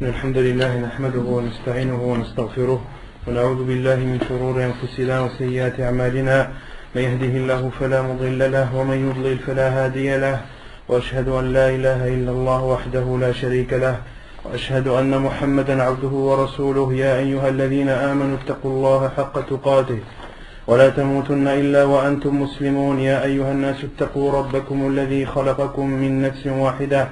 الحمد لله نحمده ونستعينه ونستغفره ونعوذ بالله من شرور أنفسنا وسيئات أعمالنا من يهده الله فلا مضل له ومن يضلل فلا هادي له وأشهد أن لا إله إلا الله وحده لا شريك له وأشهد أن محمدا عبده ورسوله يا أيها الذين آمنوا اتقوا الله حق تقاته ولا تموتن إلا وأنتم مسلمون يا أيها الناس اتقوا ربكم الذي خلقكم من نفس واحدة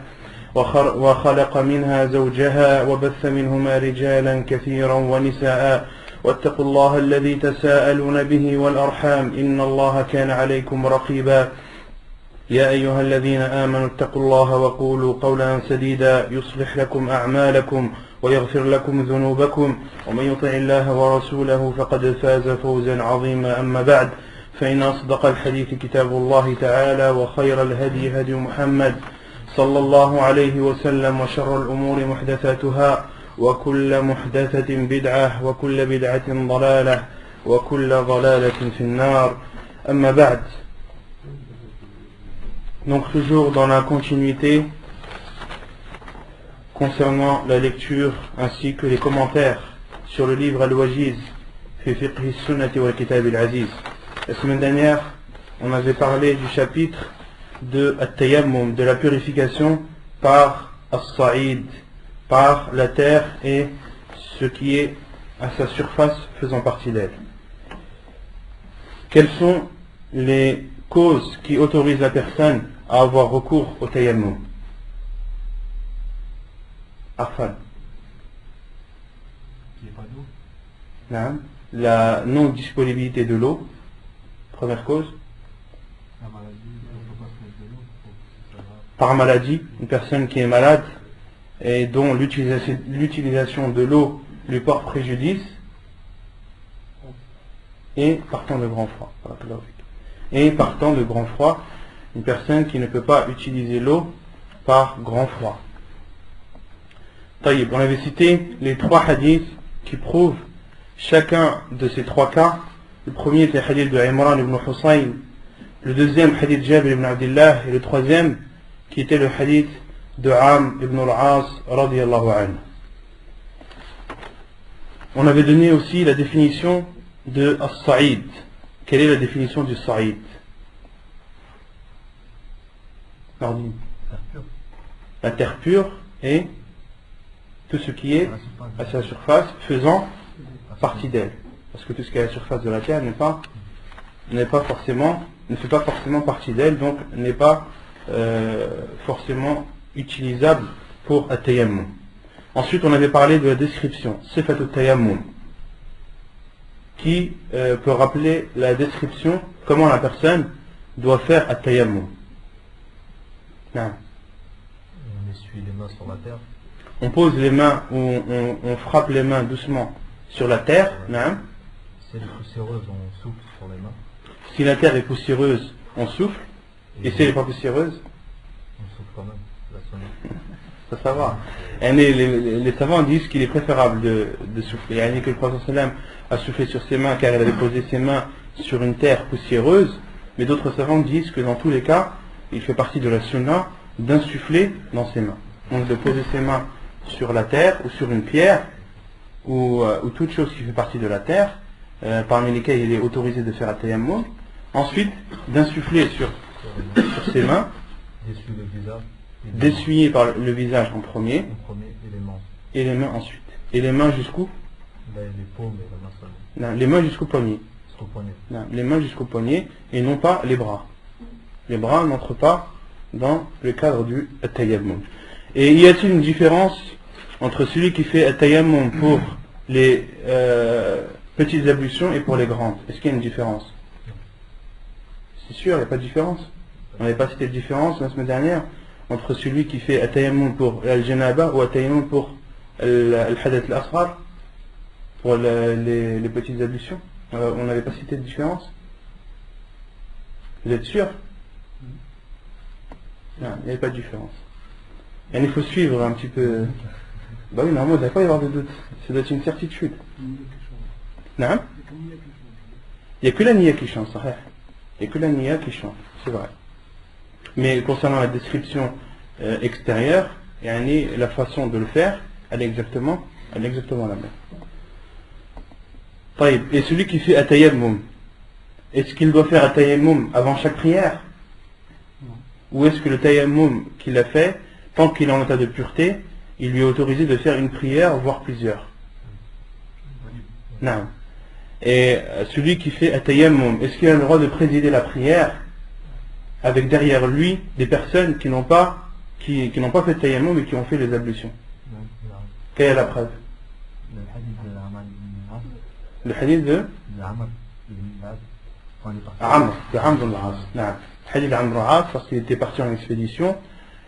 وخلق منها زوجها وبث منهما رجالا كثيرا ونساء واتقوا الله الذي تساءلون به والأرحام إن الله كان عليكم رقيبا يا أيها الذين آمنوا اتقوا الله وقولوا قولا سديدا يصلح لكم أعمالكم ويغفر لكم ذنوبكم ومن يطع الله ورسوله فقد فاز فوزا عظيما أما بعد فإن أصدق الحديث كتاب الله تعالى وخير الهدي هدي محمد صلى الله عليه وسلم وشر الأمور محدثاتها وكل محدثة بدعة وكل بدعة ضلالة وكل ضلالة في النار أما بعد. Donc toujours dans la continuité concernant la lecture ainsi que les commentaires sur le livre Al-Wajiz fi fiqh as-sunnah wal kitab al-aziz. La semaine dernière, on avait parlé du chapitre de At-Tayammum, de la purification par As-Sa'id, par la terre et ce qui est à sa surface faisant partie d'elle. Quelles sont les causes qui autorisent la personne à avoir recours au Tayammum? Arfan. La non-disponibilité de l'eau, première cause. Par maladie, une personne qui est malade et dont l'utilisation de l'eau lui porte préjudice, et partant de grand froid. Et partant de grand froid, une personne qui ne peut pas utiliser l'eau par grand froid. On avait cité les trois hadiths qui prouvent chacun de ces trois cas. Le premier était le hadith de Imran ibn Husayn, le deuxième hadith Jabir ibn Abdullah, et le troisième qui était le hadith de Am ibn al-As radiyallahu anhu. On avait donné aussi la définition de As-Sa'id. Quelle est la définition du Sa'id? La terre pure et tout ce qui est à sa surface faisant partie d'elle. Parce que tout ce qui est à la surface de la terre ne fait pas forcément partie d'elle, donc n'est pas forcément utilisable pour At-Tayammum. Ensuite, on avait parlé de la description, Sifat At-Tayammum, qui peut rappeler la description, comment la personne doit faire At-Tayammum. On essuie les mains sur la terre. On pose les mains, ou on frappe les mains doucement sur la terre. Si elle est poussiéreuse, on souffle sur les mains. Si la terre est poussiéreuse, on souffle. Et si elle n'est pas poussiéreuse, on souffle quand même. Ça va. Les savants disent qu'il est préférable de souffler. Que le prophète sallam a soufflé sur ses mains car il avait posé ses mains sur une terre poussiéreuse. Mais d'autres savants disent que dans tous les cas, il fait partie de la sunna d'insuffler dans ses mains. Donc de poser ses mains sur la terre ou sur une pierre ou toute chose qui fait partie de la terre, parmi lesquelles il est autorisé de faire At-Tayammum. Ensuite, d'insuffler sur ses mains, d'essuyer par le visage en premier, et les mains ensuite. Et les mains jusqu'où? Les paumes et la main seulement. Non, les mains jusqu'au poignet. Non, les mains jusqu'au poignet et non pas les bras. Les bras n'entrent pas dans le cadre du At-Tayammum. Et y a-t-il une différence entre celui qui fait At-Tayammum pour les petites ablutions et pour les grandes? Est-ce qu'il y a une différence? C'est sûr, il n'y a pas de différence. On n'avait pas cité de différence la semaine dernière entre celui qui fait At-Tayammum pour Al-Janaba ou At-Tayammum pour Al-Hadath Al-Asghar, pour les petites ablutions. On n'avait pas cité de différence. Vous êtes sûr? Non, il n'y avait pas de différence. Et il faut suivre un petit peu. Bah oui, normalement, il ne doit pas y avoir de doute. Ça doit être une certitude. Non? Il n'y a que la niya qui change, ça. Il n'y a que la niya qui change, c'est vrai. Mais concernant la description extérieure, la façon de le faire, Elle est exactement la même. طيب. Et celui qui fait atayammum, est-ce qu'il doit faire atayammum avant chaque prière? Ou est-ce que le tayammum qu'il a fait, tant qu'il est en état de pureté, il lui est autorisé de faire une prière, voire plusieurs? Non. Et celui qui fait atayammum, est-ce qu'il a le droit de présider la prière avec derrière lui des personnes qui n'ont pas fait tayammum et qui ont fait les ablutions? Quelle est la preuve? Le hadith de Amr ibn al-As. Le hadith d'Amr ibn al-As, parce qu'il était parti en expédition,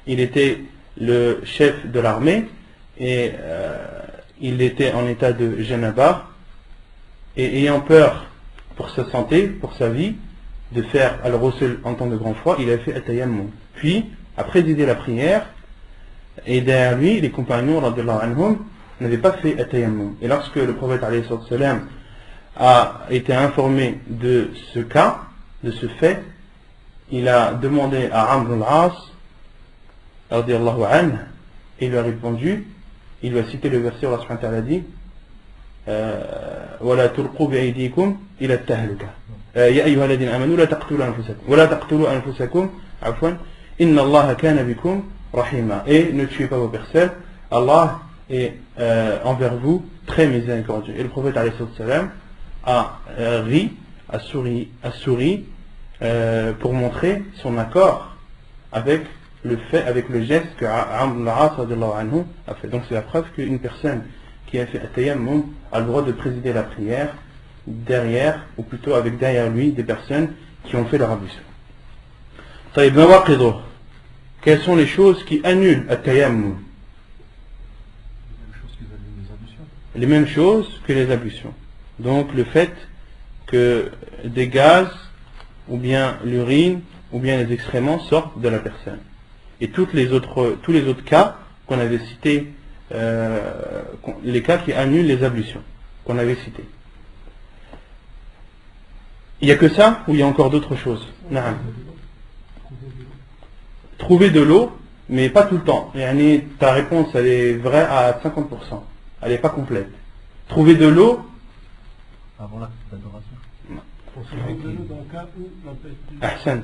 il était le chef de l'armée et il était en état de janaba, et ayant peur pour sa santé, pour sa vie, de faire al-ghusl en temps de grand froid, il a fait at-tayammum. Puis, a présidé la prière, et derrière lui, les compagnons radhiyallahu anhum n'avaient pas fait at-tayammum. Et lorsque le prophète alayhi salam a été informé de ce cas, de ce fait, il a demandé à Amr ibn al-As radhiyallahu anhu, et il lui a répondu, il lui a cité le verset où Allah subhanahu wa ta'ala dit ولا تلقوا بأيديكم إلى التهلكة يا أيها الذين آمنوا لا تقتلوا أنفسكم عفوا إن الله كان بكم رحيما. Et ne tuez pas vos personnes, Allah est envers vous très miséricordieux. Et le prophète alayhi salam a ri, a souri pour montrer son accord avec le fait, avec le geste que Amr ibn al-As a fait. Donc c'est la preuve qu'une personne qui a fait at-tayammum a le droit de présider la prière derrière, ou plutôt avec derrière lui des personnes qui ont fait leur ablution. طيب نواقضه. Quelles sont les choses qui annulent at-tayammum? Les mêmes choses que les ablutions. Donc le fait que des gaz, ou bien l'urine, ou bien les excréments sortent de la personne. Et tous les autres cas qu'on avait cités, les cas qui annulent les ablutions qu'on avait cités. Il n'y a que ça ou il y a encore d'autres choses? Trouver de l'eau, mais pas tout le temps. Et ta réponse elle est vraie à 50%. Elle n'est pas complète. Trouver de l'eau avant l'acte d'adoration. Ahsan.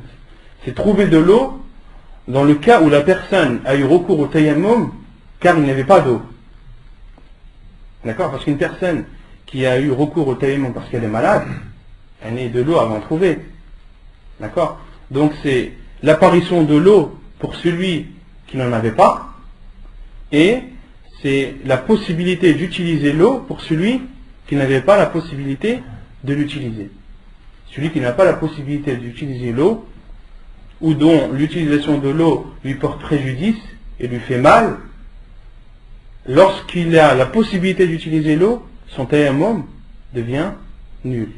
C'est trouver de l'eau dans le cas où la personne a eu recours au tayammum car il n'y avait pas d'eau. D'accord? Parce qu'une personne qui a eu recours au tayammum parce qu'elle est malade, elle est de l'eau avant de trouver. D'accord? Donc c'est l'apparition de l'eau pour celui qui n'en avait pas, et c'est la possibilité d'utiliser l'eau pour celui qui n'avait pas la possibilité de l'utiliser. Celui qui n'a pas la possibilité d'utiliser l'eau, ou dont l'utilisation de l'eau lui porte préjudice et lui fait mal, lorsqu'il a la possibilité d'utiliser l'eau, son tayammum devient nul.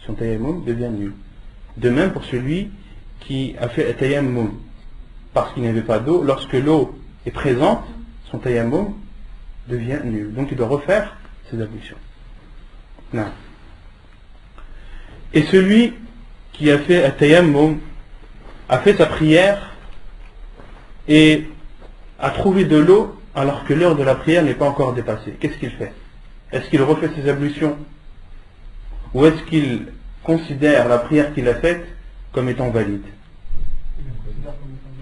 Son tayammum devient nul. De même pour celui qui a fait un tayammum parce qu'il n'avait pas d'eau, lorsque l'eau est présente, son tayammum devient nul. Donc il doit refaire ses ablutions. Non. Et celui qui a fait un tayammum a fait sa prière et a trouvé de l'eau alors que l'heure de la prière n'est pas encore dépassée. Qu'est-ce qu'il fait? Est-ce qu'il refait ses ablutions? Ou est-ce qu'il considère la prière qu'il a faite comme étant valide?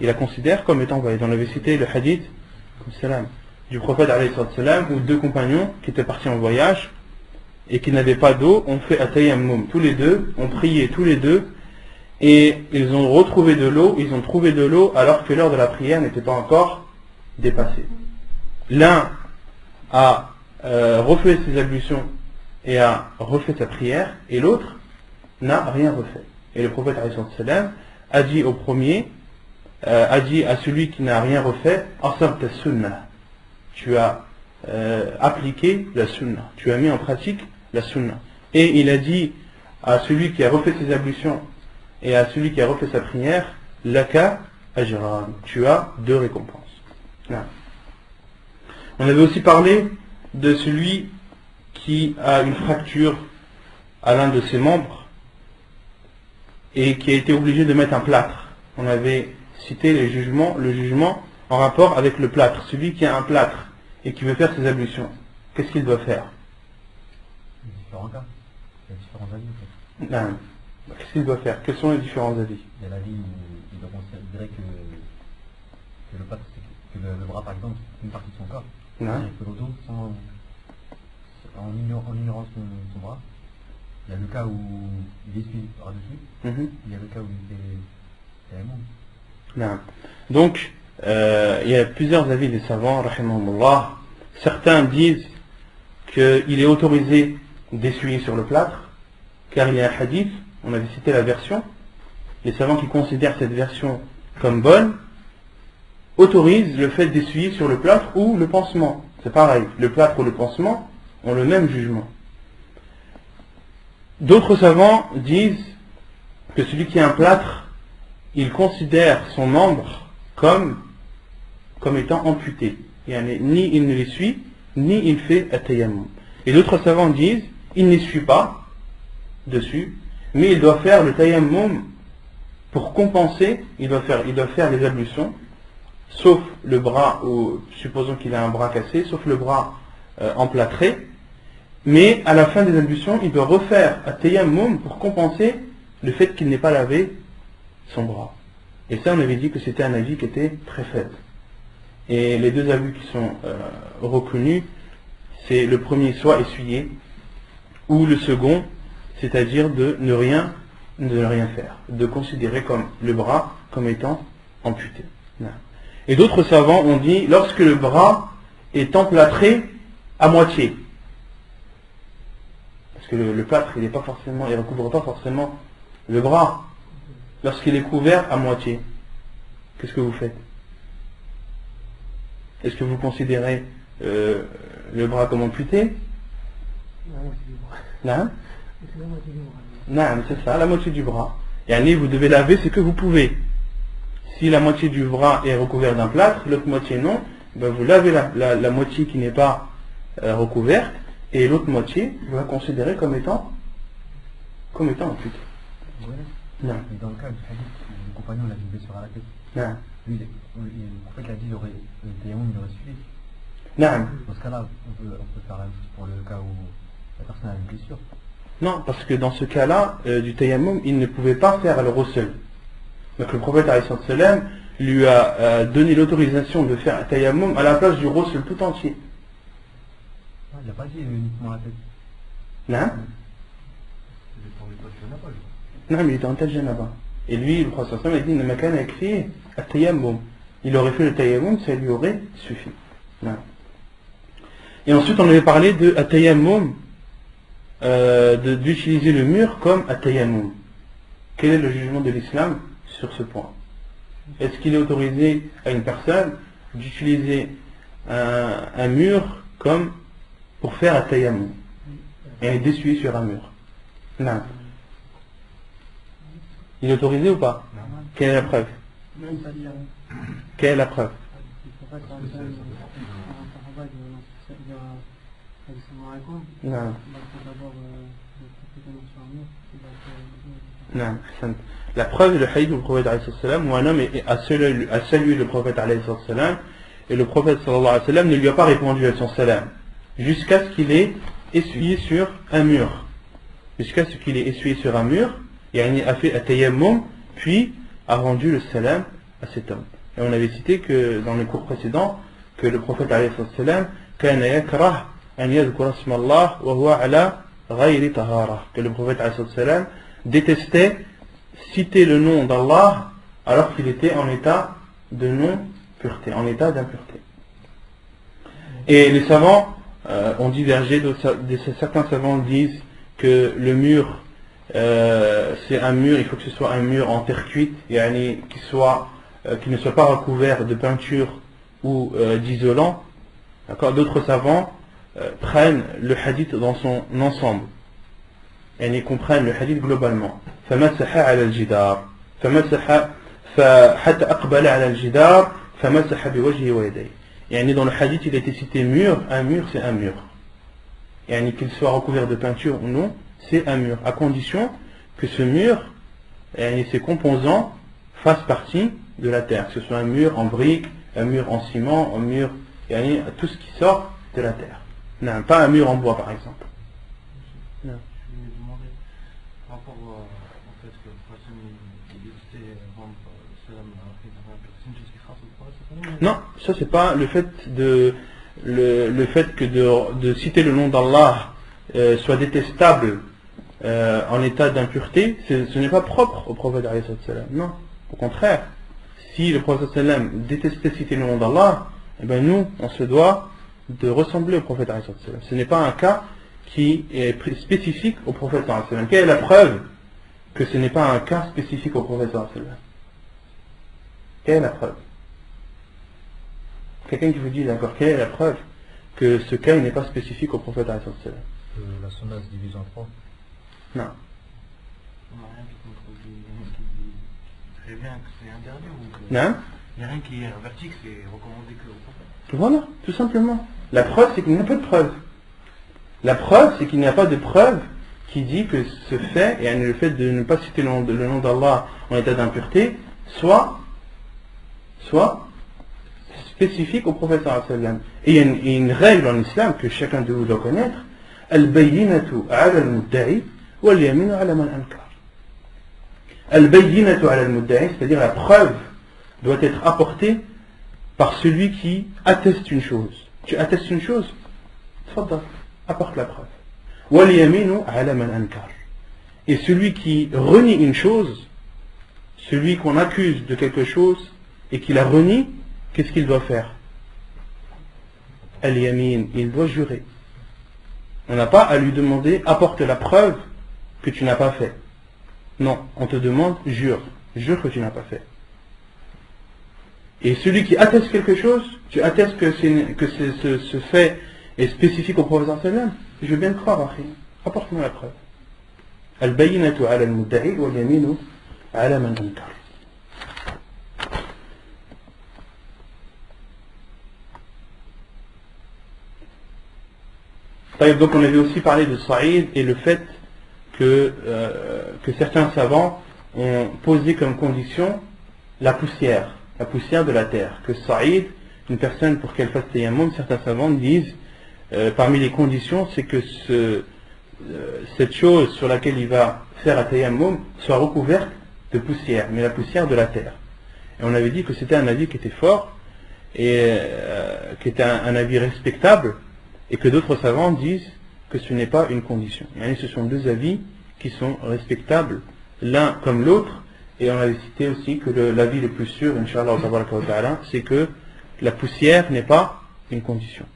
Il la considère comme étant valide. On avait cité le hadith du prophète alayhi salam où deux compagnons qui étaient partis en voyage et qui n'avaient pas d'eau ont fait at-tayammum. Tous les deux ont prié tous les deux et ils ont retrouvé de l'eau, ils ont trouvé de l'eau alors que l'heure de la prière n'était pas encore dépassée. L'un a refait ses ablutions et a refait sa prière, et l'autre n'a rien refait. Et le prophète alayhi salam a dit au premier, a dit à celui qui n'a rien refait, asabta sunnah, tu as appliqué la sunnah, tu as mis en pratique la sunnah. Et il a dit à celui qui a refait ses ablutions et à celui qui a refait sa prière, laka ajran, tu as deux récompenses. Non. On avait aussi parlé de celui qui a une fracture à l'un de ses membres et qui a été obligé de mettre un plâtre. On avait cité le jugement en rapport avec le plâtre. Celui qui a un plâtre et qui veut faire ses ablutions, qu'est-ce qu'il doit faire? Il y a différents cas, il y a différents avis en fait. Non. Qu'est-ce qu'il doit faire? Quels sont les différents avis? Il y a l'avis où il doit considérer que le plâtre, que le bras par exemple, c'est une partie de son corps. Non. C'est-à-dire que le dos, en ignorant son bras. Il y a le cas où il essuie par-dessus, il y a le cas où il fait la monde. Non. Donc, il y a plusieurs avis des savants, rahimahumullah. Certains disent qu'il est autorisé d'essuyer sur le plâtre, car il y a un hadith, on avait cité la version, les savants qui considèrent cette version comme bonne, autorisent le fait d'essuyer sur le plâtre ou le pansement. C'est pareil, le plâtre ou le pansement ont le même jugement. D'autres savants disent que celui qui a un plâtre, il considère son membre comme étant amputé. Ni il ne l'essuie, ni il fait at-tayammum. Et d'autres savants disent, il n'essuie pas dessus, mais il doit faire le tayammum pour compenser, il doit faire les ablutions, sauf le bras, ou supposons qu'il a un bras cassé, sauf le bras emplâtré, mais à la fin des ablutions, il doit refaire at-tayammum pour compenser le fait qu'il n'ait pas lavé son bras. Et ça, on avait dit que c'était un avis qui était très faible. Et les deux avis qui sont reconnus, c'est le premier, soit essuyer, ou le second, c'est-à-dire de ne rien faire, de considérer comme le bras comme étant amputé. Et d'autres savants ont dit, lorsque le bras est emplâtré à moitié, parce que le plâtre, il ne recouvre pas forcément le bras, lorsqu'il est couvert à moitié, qu'est-ce que vous faites? Est-ce que vous considérez le bras comme amputé? Non, c'est ça, la moitié du bras. Et vous devez laver ce que vous pouvez. Si la moitié du bras est recouverte d'un plâtre, l'autre moitié non, ben vous lavez la moitié qui n'est pas recouverte, et l'autre moitié, vous la considérez comme étant amputé. Ouais. Non. Mais dans le cas du hadith, le compagnon l'a une blessure à la tête. Non. Lui, le prophète l'a dit, le tayammum il aurait suffi. Non. Dans ce cas-là, on peut faire la même chose pour le cas où la personne a une blessure. Non, parce que dans ce cas-là, du tayammum, il ne pouvait pas faire le ghusl. Donc le prophète alayhi salam lui a donné l'autorisation de faire un tayammum à la place du ghusl tout entier. Ah, il n'a pas dit uniquement la tête. Non. Non, mais il était en tête janaba. Et lui, le prophète sallallahu alayhi wa sallam, a dit, Namakana yakfi at-tayammum. Il aurait fait le tayammum, ça lui aurait suffi. Non. Et ensuite, on avait parlé de at-tayammum, d'utiliser le mur comme at-tayammum. Quel est le jugement de l'islam sur ce point? Est-ce qu'il est autorisé à une personne d'utiliser un mur comme pour faire at-tayammum et d'essuyer sur un mur? Non. Il est autorisé ou pas? Quelle est la preuve? Quelle est la preuve? Non. Non. La preuve est le hadith du prophète alayhi salam où un homme a salué le prophète alayhi salam et le prophète sallallahu alayhi wa sallam ne lui a pas répondu à son salam jusqu'à ce qu'il ait essuyé sur un mur. Jusqu'à ce qu'il ait essuyé sur un mur, il a fait at-tayammum, puis a rendu le salam à cet homme. Et on avait cité que dans les cours précédents que le prophète alayhi salam kana yakrah an yadhkura isma Allah wa huwa ala ghayri tahara, que le prophète alayhi salam détestait citer le nom d'Allah alors qu'il était en état de non-pureté, en état d'impureté. Et les savants ont divergé, certains savants disent que le mur c'est un mur, il faut que ce soit un mur en terre cuite, qui ne soit pas recouvert de peinture ou d'isolant. D'autres savants prennent le hadith dans son ensemble et ils comprennent le hadith globalement. فمسح على الجدار فمسح فحتى أقبل على الجدار فمسح بوجهه ويديه. يعني dans le hadith il a été cité mur, un mur c'est un mur. يعني qu'il soit recouvert de peinture ou non, c'est un mur, à condition que ce mur et ses composants fassent partie de la terre, que ce soit un mur en briques, un mur en ciment, un mur yani tout ce qui sort de la terre. Non, pas un mur en bois par exemple. Non. Je me demandais par rapport au fait que le prophète il était rendre salam après c'est une chose qui sera sur le prophète. Non, ça c'est pas le fait de le fait que de citer le nom d'Allah soit détestable en état d'impureté, ce n'est pas propre au prophète alayhi salam. Non, au contraire. Si le prophète sallam détestait citer le nom d'Allah, eh ben nous, on se doit de ressembler au prophète alayhi salam. Ce n'est pas un cas qui est spécifique au prophète alayhi salam. Quelle est la preuve que ce n'est pas un cas spécifique au prophète alayhi salam? Quelle est la preuve? Quelqu'un qui vous dit d'accord, quelle est la preuve que ce cas n'est pas spécifique au prophète alayhi salam? La sunna se divise en 3. Non. On n'a rien qui contredit, qui dit très bien que c'est interdit ou que... Non. Il n'y a rien qui est averti que c'est recommandé que au prophète. Voilà, tout simplement. La preuve, c'est qu'il n'y a pas de preuve. La preuve, c'est qu'il n'y a pas de preuve qui dit que ce fait, et le fait de ne pas citer le nom d'Allah en état d'impureté, soit spécifique au prophète sallallahu alayhi wa sallam. Et il y a une règle en islam que chacun de vous doit connaître, al-bayyinatu ala al-mudda'i wal-yaminu ala man ankar. Al-bayyinatu ala al-mudda'i, c'est-à-dire la preuve doit être apportée par celui qui atteste une chose. Tu attestes une chose, tfaddal, apporte la preuve. Wal-yaminu ala man ankar. Et celui qui renie une chose, celui qu'on accuse de quelque chose et qui la renie, qu'est-ce qu'il doit faire? Al-yamin, il doit jurer. On n'a pas à lui demander apporte la preuve que tu n'as pas fait. Non, on te demande jure que tu n'as pas fait. Et celui qui atteste quelque chose, tu attestes que ce fait est spécifique au prophète sallallahu alayhi wa sallam. Je veux bien le croire, akhi. Apporte-moi la preuve. Al-bayyinatu ala al-mudda'i wal-yaminu ala man ankar. Donc on avait aussi parlé de Saïd et le fait que certains savants ont posé comme condition la poussière de la terre. Que Saïd, une personne pour qu'elle fasse tayammum, certains savants disent parmi les conditions, c'est que cette chose sur laquelle il va faire un tayammum soit recouverte de poussière, mais la poussière de la terre. Et on avait dit que c'était un avis qui était fort et qui était un avis respectable, et que d'autres savants disent que ce n'est pas une condition. Et ce sont deux avis qui sont respectables l'un comme l'autre, et on avait cité aussi que l'avis le plus sûr, Inch'Allah, c'est que la poussière n'est pas une condition.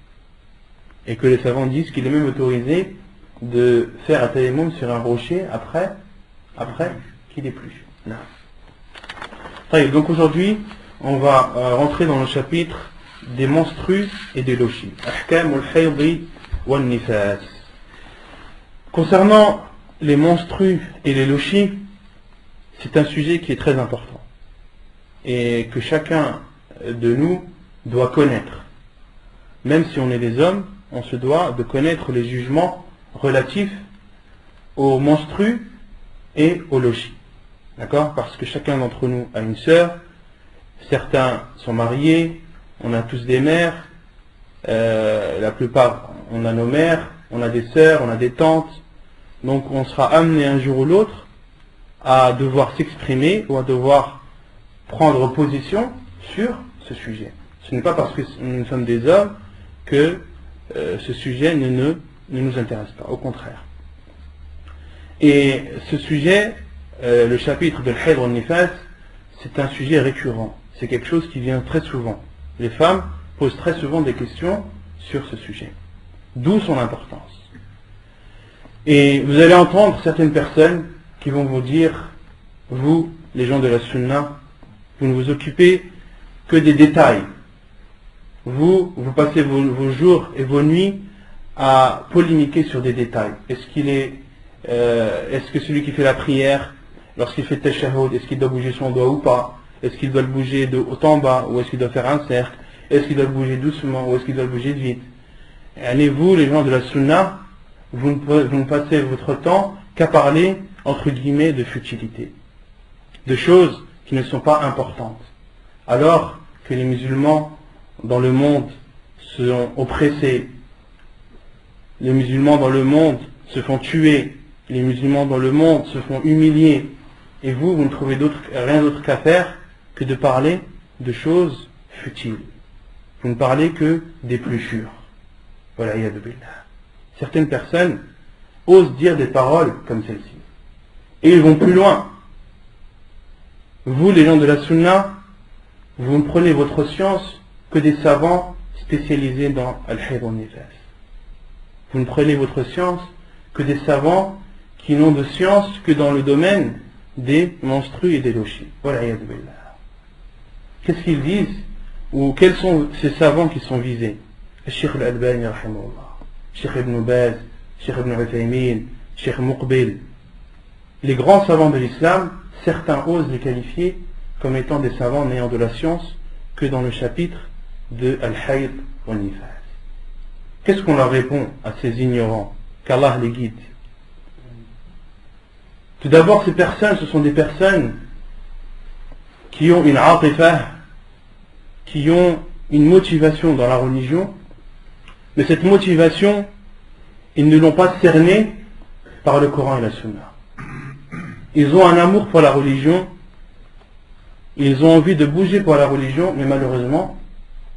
Et que les savants disent qu'il est même autorisé de faire un tayammum sur un rocher après qu'il ait plu. Donc aujourd'hui, on va rentrer dans le chapitre des menstrues et des lochis. Ahkamul hayd wal nifas. Concernant les menstrues et les lochis, c'est un sujet qui est très important et que chacun de nous doit connaître. Même si on est des hommes, on se doit de connaître les jugements relatifs aux menstrues et aux lochis. D'accord? Parce que chacun d'entre nous a une sœur, certains sont mariés, on a tous des mères, la plupart on a nos mères, on a des sœurs, on a des tantes, donc on sera amené un jour ou l'autre à devoir s'exprimer ou à devoir prendre position sur ce sujet. Ce n'est pas parce que nous sommes des hommes que ce sujet ne nous intéresse pas, au contraire. Et ce sujet, le chapitre de l'Hayd wal Nifas, c'est un sujet récurrent, c'est quelque chose qui vient très souvent. Les femmes posent très souvent des questions sur ce sujet, d'où son importance. Et vous allez entendre certaines personnes qui vont vous dire, vous, les gens de la Sunna, vous ne vous occupez que des détails. Vous passez vos jours et vos nuits à polémiquer sur des détails. Est-ce que celui qui fait la prière, lorsqu'il fait tashahhud, est-ce qu'il doit bouger son doigt ou pas? Est-ce qu'il doit le bouger de haut en bas, ou est-ce qu'il doit faire un cercle? Est-ce qu'il doit le bouger doucement, ou est-ce qu'il doit le bouger vite? Et vous, les gens de la Sunna, vous ne passez votre temps qu'à parler, entre guillemets, de futilité, de choses qui ne sont pas importantes. Alors que les musulmans dans le monde sont oppressés, les musulmans dans le monde se font tuer, les musulmans dans le monde se font humilier, et vous ne trouvez rien d'autre qu'à faire que de parler de choses futiles. Vous ne parlez que d'épluchures. Voilà, certaines personnes osent dire des paroles comme celle-ci. Et ils vont plus loin. Vous, les gens de la Sunna, vous ne prenez votre science que des savants spécialisés dans Al-Hayd wal-Nifas. Vous ne prenez votre science que des savants qui n'ont de science que dans le domaine des menstrues et des lochis. Voilà, qu'est-ce qu'ils disent? Ou quels sont ces savants qui sont visés? Cheikh Al-Albani, Cheikh Ibn Baz, Cheikh Ibn Uthaymin, Cheikh Muqbil. Les grands savants de l'islam, certains osent les qualifier comme étant des savants n'ayant de la science que dans le chapitre de Al-Hayd wal-Nifas. Qu'est-ce qu'on leur répond à ces ignorants? Qu'Allah les guide. Tout d'abord, ces personnes, ce sont des personnes qui ont une atifah, qui ont une motivation dans la religion, mais cette motivation, ils ne l'ont pas cernée par le Coran et la Sunna. Ils ont un amour pour la religion, ils ont envie de bouger pour la religion, mais malheureusement,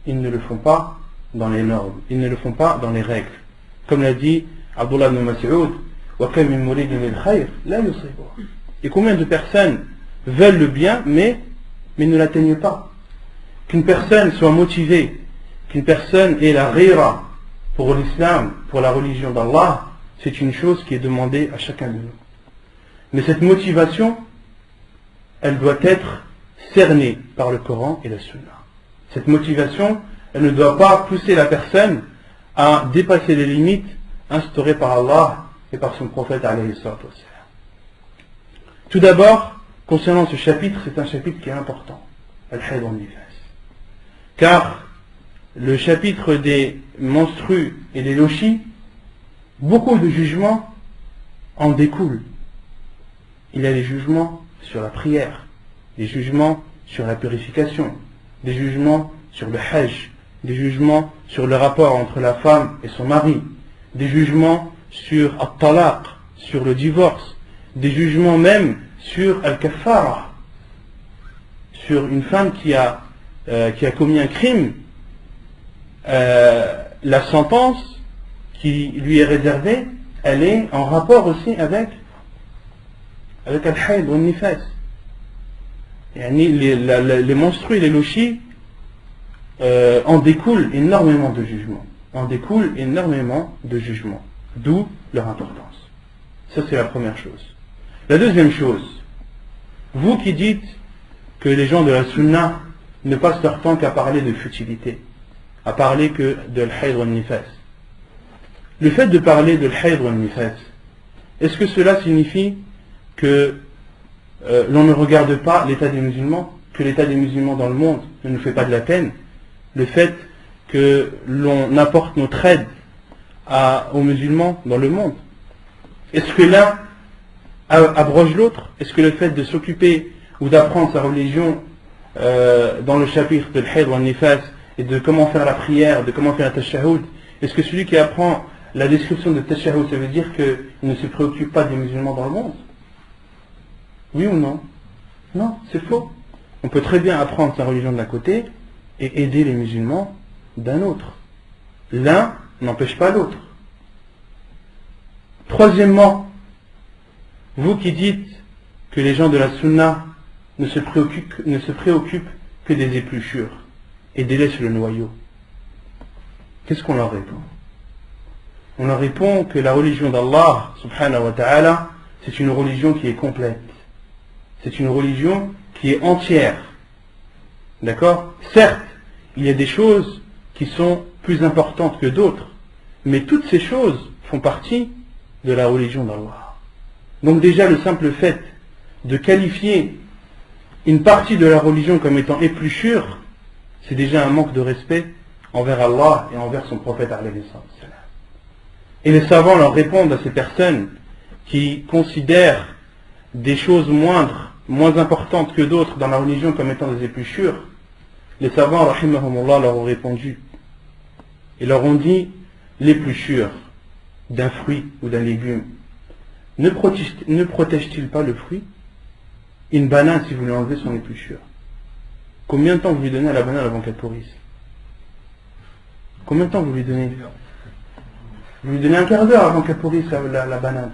ils ne le font pas dans les normes, ils ne le font pas dans les règles. Comme l'a dit Abdullah ibn Mas'ud, et combien de personnes veulent le bien, mais ne l'atteignent pas. Qu'une personne soit motivée, qu'une personne ait la rira pour l'islam, pour la religion d'Allah, c'est une chose qui est demandée à chacun de nous. Mais cette motivation, elle doit être cernée par le Coran et la Sunna. Cette motivation, elle ne doit pas pousser la personne à dépasser les limites instaurées par Allah et par son prophète alayhi salatu wassalam. Tout d'abord, concernant ce chapitre, c'est un chapitre qui est important, Al-Hayd wal-Nifas. Car le chapitre des menstrues et des lochis, beaucoup de jugements en découlent. Il y a des jugements sur la prière, des jugements sur la purification, des jugements sur le hajj, des jugements sur le rapport entre la femme et son mari, des jugements sur al-talaq, sur le divorce, des jugements même sur al-kaffara, sur une femme qui a commis un crime, la sentence qui lui est réservée, elle est en rapport aussi avec al-hayd wal-nifas. Les menstrues et les lochis en découlent énormément de jugements. D'où leur importance. Ça, c'est la première chose. La deuxième chose, vous qui dites que les gens de la Sunna ne passent leur temps qu'à parler de futilité, à parler que de l'hayd wal-nifas. Le fait de parler de l'hayd wal-nifas, est-ce que cela signifie que l'on ne regarde pas l'état des musulmans, que l'état des musulmans dans le monde ne nous fait pas de la peine? Le fait que l'on apporte notre aide aux musulmans dans le monde, est-ce que l'un abroge l'autre? Est-ce que le fait de s'occuper ou d'apprendre sa religion dans le chapitre de l'hayd wal-nifas et de comment faire la prière, de comment faire la tashahhud, est-ce que celui qui apprend la description de tashahhud, ça veut dire qu'il ne se préoccupe pas des musulmans dans le monde? Oui ou non? Non, c'est faux. On peut très bien apprendre sa religion d'un côté et aider les musulmans d'un autre. L'un n'empêche pas l'autre. Troisièmement, vous qui dites que les gens de la Sunna ne se préoccupent que des épluchures et délaissent le noyau, qu'est-ce qu'on leur répond? On leur répond que la religion d'Allah subhanahu wa ta'ala, c'est une religion qui est complète. C'est une religion qui est entière. D'accord? Certes, il y a des choses qui sont plus importantes que d'autres, mais toutes ces choses font partie de la religion d'Allah. Donc déjà, le simple fait de qualifier une partie de la religion comme étant épluchure, c'est déjà un manque de respect envers Allah et envers son prophète alayhi salam. Et les savants leur répondent à ces personnes qui considèrent des choses moins importantes que d'autres dans la religion comme étant des épluchures. Les savants, rahimahumullah, leur ont répondu: et leur ont dit l'épluchure d'un fruit ou d'un légume ne protège-t-il pas le fruit? Une banane, si vous lui enlevez son épluchure, combien de temps vous lui donnez à la banane avant qu'elle pourrisse? Combien de temps vous lui donnez? Vous lui donnez un quart d'heure avant qu'elle pourrisse la banane.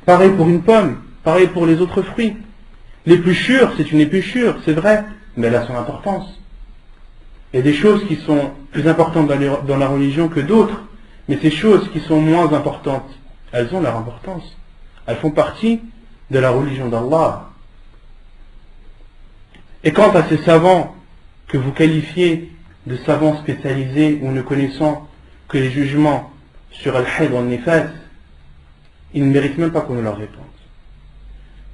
Pareil pour une pomme, pareil pour les autres fruits. L'épluchure, c'est une épluchure, c'est vrai, mais elle a son importance. Il y a des choses qui sont plus importantes dans la religion que d'autres, mais ces choses qui sont moins importantes, elles ont leur importance. Elles font partie de la religion d'Allah. Et quant à ces savants que vous qualifiez de savants spécialisés ou ne connaissant que les jugements sur al-hayd wa al-nifas, ils ne méritent même pas qu'on leur réponde.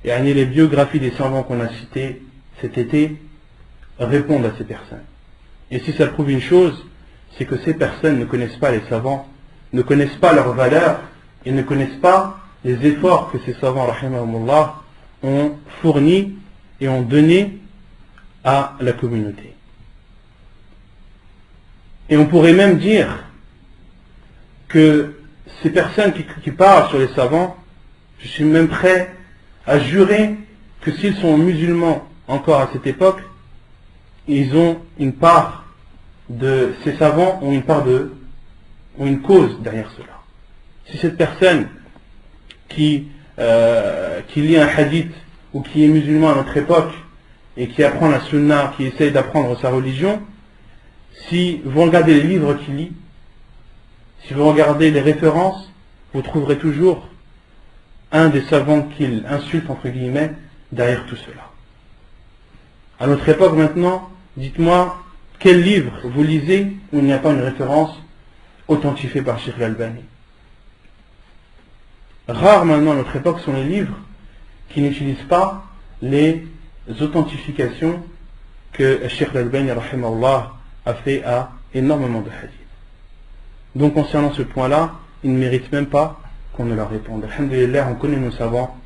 Et les biographies des savants qu'on a citées cet été répondent à ces personnes. Et si ça prouve une chose, c'est que ces personnes ne connaissent pas les savants, ne connaissent pas leurs valeurs et ne connaissent pas les efforts que ces savants, rahimahumullah, ont fournis et ont donnés à la communauté. Et on pourrait même dire que ces personnes qui parlent sur les savants, je suis même prêt à jurer que s'ils sont musulmans encore à cette époque, ils ont une part de ces savants ont une cause derrière cela. Si cette personne qui lit un hadith ou qui est musulman à notre époque et qui apprend la sunna, qui essaye d'apprendre sa religion, si vous regardez les livres qu'il lit, si vous regardez les références, vous trouverez toujours un des savants qu'il insulte entre guillemets derrière tout cela. À notre époque maintenant, dites-moi quel livre vous lisez où il n'y a pas une référence authentifiée par Cheikh Al-Albani. Rares maintenant à notre époque sont les livres qui n'utilisent pas les authentifications que Cheikh Al-Albani rahimahullah a fait à énormément de hadiths. Donc concernant ce point-là, ils ne méritent même pas qu'on ne leur réponde. Alhamdulillah, on connaît nos savants,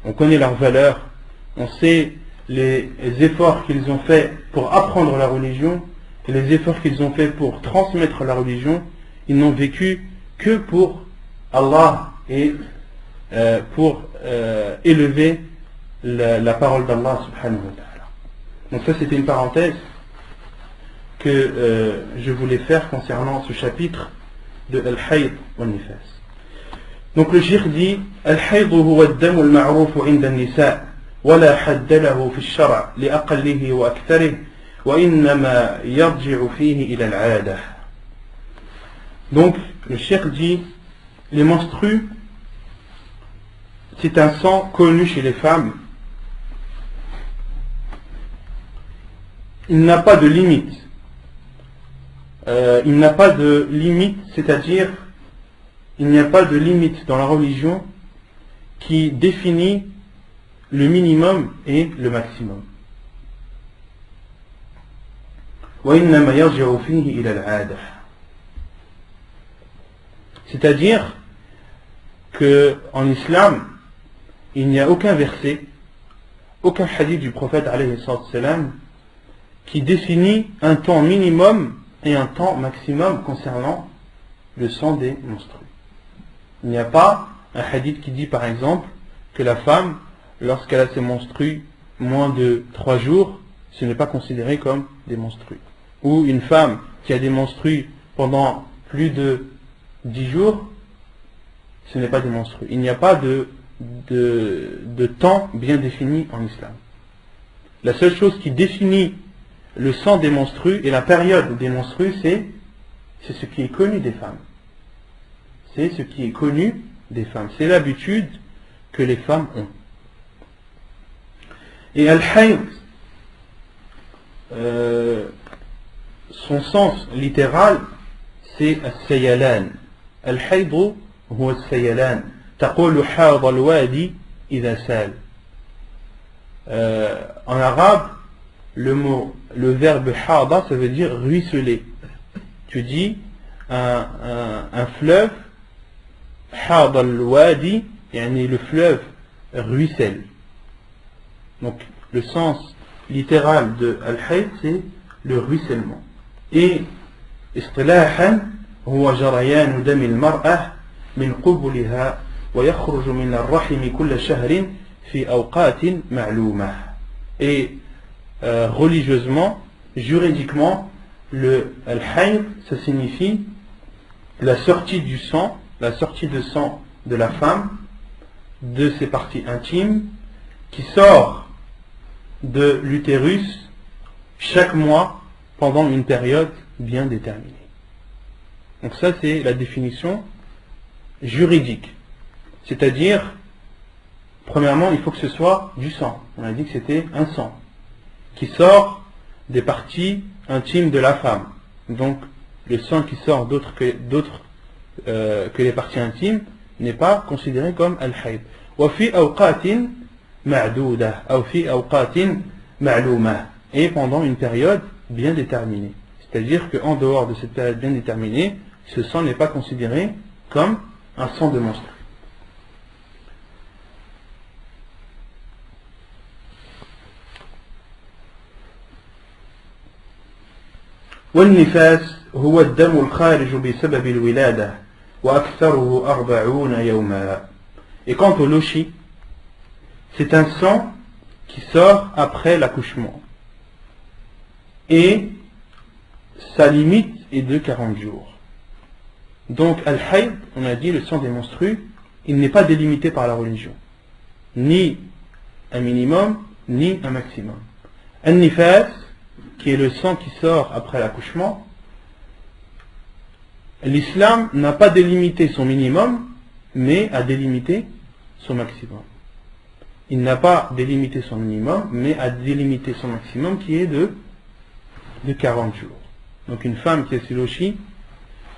on connaît leurs valeurs, on sait les efforts qu'ils ont fait pour apprendre la religion et les efforts qu'ils ont fait pour transmettre la religion. Ils n'ont vécu que pour Allah et pour élever la parole d'Allah subhanahu wa ta'ala. Donc ça c'était une parenthèse que je voulais faire concernant ce chapitre de Al-Hayd wa Nifas. Donc le cheikh dit Al-Hayd huwa ad-dam al-ma'ruf 'inda an-nisa wa la hadd lahu fi ash-shar' li aqallihi wa aktharihi wa innama yarji'u fihi ila al-'adah. Donc le cheikh dit les menstrues c'est un sang connu chez les femmes. Il n'a pas de limite. Il n'a pas de limite, c'est-à-dire il n'y a pas de limite dans la religion qui définit le minimum et le maximum. C'est-à-dire que en islam, il n'y a aucun verset, aucun hadith du prophète alayhi salam qui définit un temps minimum et un temps maximum concernant le sang des menstrues. Il n'y a pas un hadith qui dit par exemple que la femme, lorsqu'elle a ses menstrues moins de 3 jours, ce n'est pas considéré comme des menstrues. Ou une femme qui a des menstrues pendant plus de 10 jours, ce n'est pas des menstrues. Il n'y a pas de temps bien défini en islam. La seule chose qui définit le sang des menstrues et la période des menstrues, c'est ce qui est connu des femmes. C'est ce qui est connu des femmes. C'est l'habitude que les femmes ont. Et al-hayd, son sens littéral, c'est al-sayalan. Al-hayd huwa al-sayalan. تقول حاض الوادي إذا سال. En arabe, le verbe hada, ça veut dire ruisseler. Tu dis un fleuve, hada al-wadi, yani le fleuve ruisselle. Donc le sens littéral de al-hayd, c'est le ruissellement. Et istilahan, هو جريان دم المرأة من قبلها ويخرج من الرحم كل شهر في أوقات معلومة. Et religieusement, juridiquement, le al-hayd, ça signifie la sortie du sang, la sortie de sang de la femme, de ses parties intimes, qui sort de l'utérus chaque mois pendant une période bien déterminée. Donc ça c'est la définition juridique. C'est-à-dire, premièrement, il faut que ce soit du sang. On a dit que c'était un sang qui sort des parties intimes de la femme. Donc le sang qui sort d'autres que les parties intimes n'est pas considéré comme al-hayd. وفي أوقات معدودة أو في أوقات معلومة, et pendant une période bien déterminée. C'est-à-dire qu'en dehors de cette période bien déterminée, ce sang n'est pas considéré comme un sang de menstru. والنفاس هو الدم الخارج بسبب الولادة وأكثره 40 يوما. Et quant au lochi, c'est un sang qui sort après l'accouchement. Et sa limite est de 40 jours. Donc al-hayd, on a dit le sang des menstrues, il n'est pas délimité par la religion. Ni un minimum, ni un maximum. Al-nifas, qui est le sang qui sort après l'accouchement, l'islam n'a pas délimité son minimum, mais a délimité son maximum. Il n'a pas délimité son minimum, mais a délimité son maximum qui est de 40 jours. Donc une femme qui est silochi,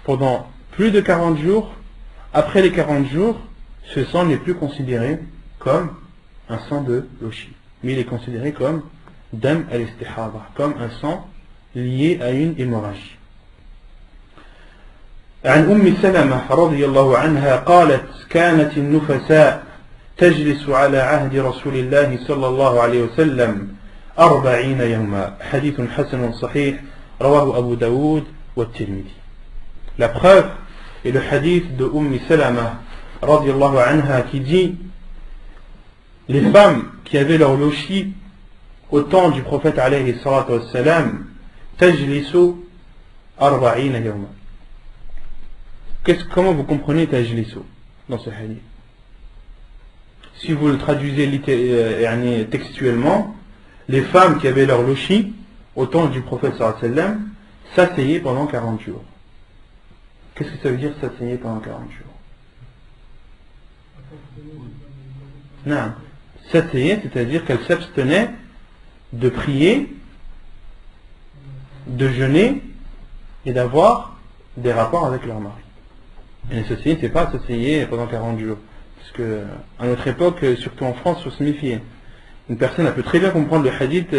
pendant plus de 40 jours, après les 40 jours, ce sang n'est plus considéré comme un sang de lochi, mais il est considéré comme dam al-istihada, comme un sang lié à une hémorragie. عن أم سلمة رضي الله عنها قالت كانت النفساء تجلس على عهد رسول الله صلى الله عليه وسلم 40 يوما. حديث حسن صحيح رواه أبو داود والترمذي. La preuve est le hadith de Salama رضي الله عنها qui dit les femmes qui avaient leur lochi au temps du prophète alayhi salatu wassalam tajlisu 40 يوما. Comment vous comprenez tajlisu dans ce hadith? Si vous le traduisez textuellement, les femmes qui avaient leur lochi au temps du prophète sallallahu alayhi wa sallam s'asseyaient pendant 40 jours. Qu'est-ce que ça veut dire s'asseyaient pendant 40 jours? Non. S'asseyaient, c'est-à-dire qu'elles s'abstenaient de prier, de jeûner et d'avoir des rapports avec leur mari. Et les s'asseyaient, c'est pas s'asseyaient pendant 40 jours. Parce que à notre époque, surtout en France, il faut se méfier. Une personne, elle peut très bien comprendre le hadith,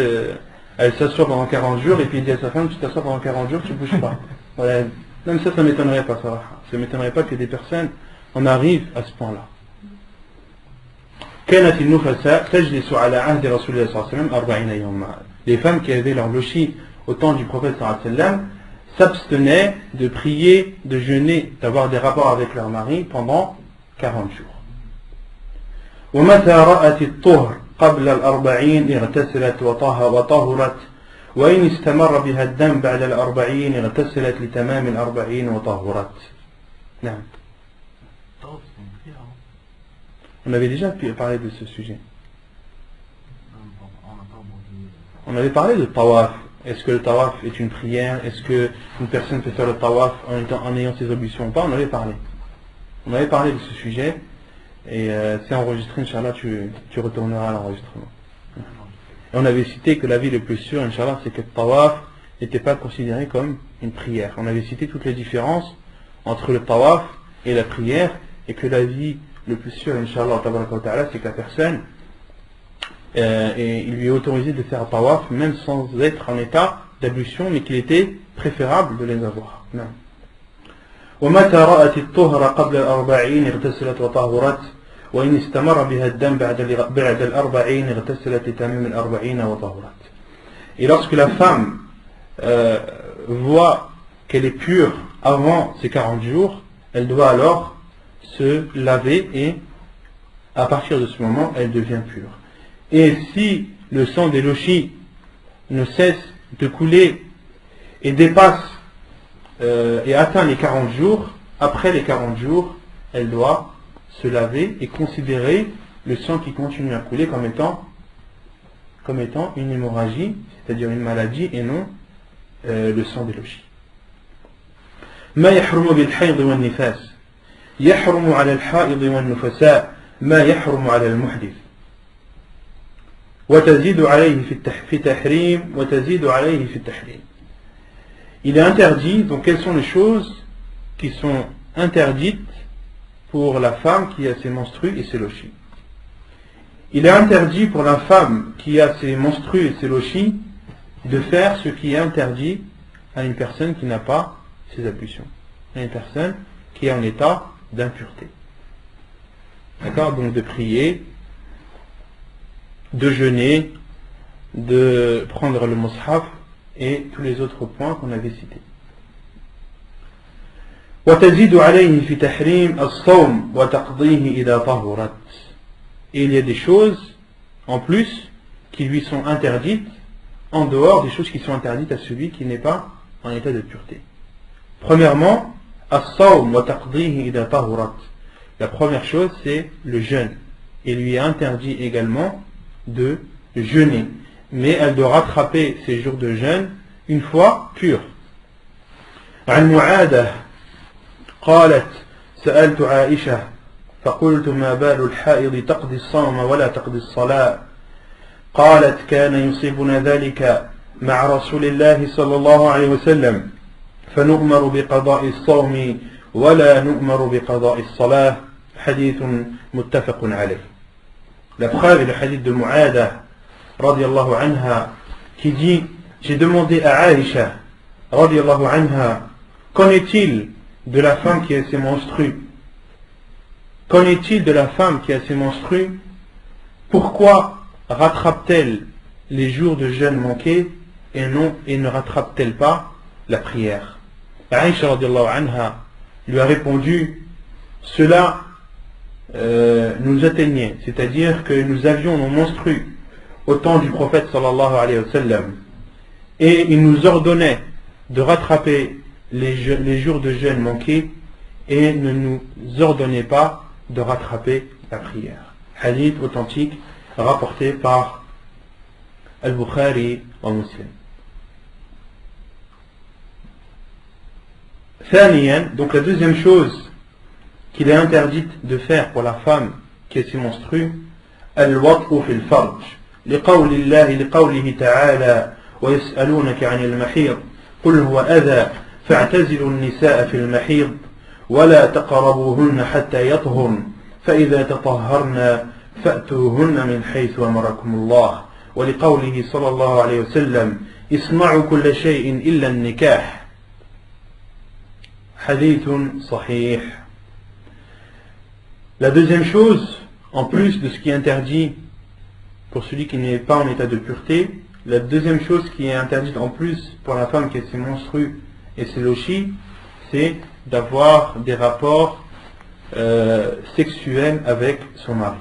elle s'assoit pendant 40 jours et puis il dit à sa femme, tu t'assois pendant 40 jours, tu ne bouges pas. Voilà. Même ça m'étonnerait pas, ça. Ça m'étonnerait pas que des personnes en arrivent à ce point-là. كانت النفساء تجلس على عهد رسول الله صلى الله عليه وسلم 40 يوما. Les femmes qui avaient leur lochi au temps du prophète sallallahu alayhi wa sallam s'abstenaient de prier, de jeûner, d'avoir des rapports avec leur mari pendant 40 jours. ومتى رأت الطهر قبل 40 اغتسلت وطهرت وإن استمر بها الدم بعد 40 اغتسلت لتمام 40 وطهرت. نعم. On avait déjà parlé de ce sujet. On avait parlé de tawaf. Est-ce que le tawaf est une prière? Est-ce qu'une personne peut faire le tawaf en ayant ses ablutions ou pas? On avait parlé. On avait parlé de ce sujet. Et c'est enregistré, Inch'Allah, tu retourneras à l'enregistrement. Et on avait cité que l'avis le plus sûr, Inch'Allah, c'est que le tawaf n'était pas considéré comme une prière. On avait cité toutes les différences entre le tawaf et la prière, et que l'avis le plus sûr, Inch'Allah, c'est que la personne, et il lui est autorisé de faire un tawaf, même sans être en état d'ablution, mais qu'il était préférable de les avoir. Non. ومتى رأت الطهر قبل 40 اغتسلت وطهرت وإن استمر بها الدم بعد 40 اغتسلت لتمام 40 وطهرت. Et lorsque la femme voit qu'elle est pure avant ces 40 jours, elle doit alors se laver et à partir de ce moment, elle devient pure. Et si le sang des lochis ne cesse de couler et dépasse et atteint les 40 jours, après les 40 jours, elle doit se laver et considérer le sang qui continue à couler comme étant une hémorragie, c'est-à-dire une maladie et non le sang des lochis. ما يحرم بالحيض والنفاس يحرم على الحائض والنفساء ما يحرم على المحدث وتزيد عليه في تحريم وتزيد عليه في التحريم. Il est interdit, donc quelles sont les choses qui sont interdites pour la femme qui a ses menstrues et ses lochis? Il est interdit pour la femme qui a ses menstrues et ses lochis de faire ce qui est interdit à une personne qui n'a pas ses ablutions, à une personne qui est en état d'impureté. D'accord? Donc de prier, de jeûner, de prendre le mushaf et tous les autres points qu'on avait cités. وتزيد عليه في تحريم الصوم وتقضيه إذا طهرت. Et il y a des choses en plus qui lui sont interdites en dehors des choses qui sont interdites à celui qui n'est pas en état de pureté. Premièrement, الصوم وتقضيه إذا طهرت. La première chose, c'est le jeûne. Il lui est interdit également de jeûner. Mais elle doit rattraper ses jours de jeûne une fois pure. عن معاذة قالت سألت عائشة فقلت ما بال الحائض تقضي الصوم ولا تقضي الصلاة قالت كان يصيبنا ذلك مع رسول الله صلى الله عليه وسلم فنؤمر بقضاء الصوم ولا نؤمر بقضاء الصلاة. حديث متفق عليه. La preuve est le hadith de Mu'ada radiyallahu anha qui dit: j'ai demandé à Aïcha radiyallahu anha, qu'en est-il de la femme qui a ses menstrues? Qu'en est-il de la femme qui a ses menstrues? Pourquoi rattrape-t-elle les jours de jeûne manqués et ne rattrape-t-elle pas la prière? Aïcha radiyallahu anha lui a répondu: cela nous atteignait, c'est-à-dire que nous avions nos menstrues au temps du prophète sallallahu alayhi wa sallam et il nous ordonnait de rattraper les jours de jeûne manqués et ne nous ordonnait pas de rattraper la prière. Hadith authentique rapporté par Al-Bukhari wa Muslim. ثانيا, donc la deuxième chose qu'il est interdite de faire pour la femme qui est ses menstrues, الوطء في الفرج لقوله تعالى ويسألونك عن المحيض قل هو أذى فاعتزلوا النساء في المحيض ولا تقربوهن حتى يطهرن فإذا تطهرن فأتوهن من حيث أمركم الله ولقوله صلى الله عليه وسلم اصنعوا كل شيء إلا النكاح. حديث صحيح. La deuxième chose, en plus de ce qui est interdit pour celui qui n'est pas en état de pureté, la deuxième chose qui est interdite en plus pour la femme qui a ses menstrues et ses lochis, c'est d'avoir des rapports sexuels avec son mari.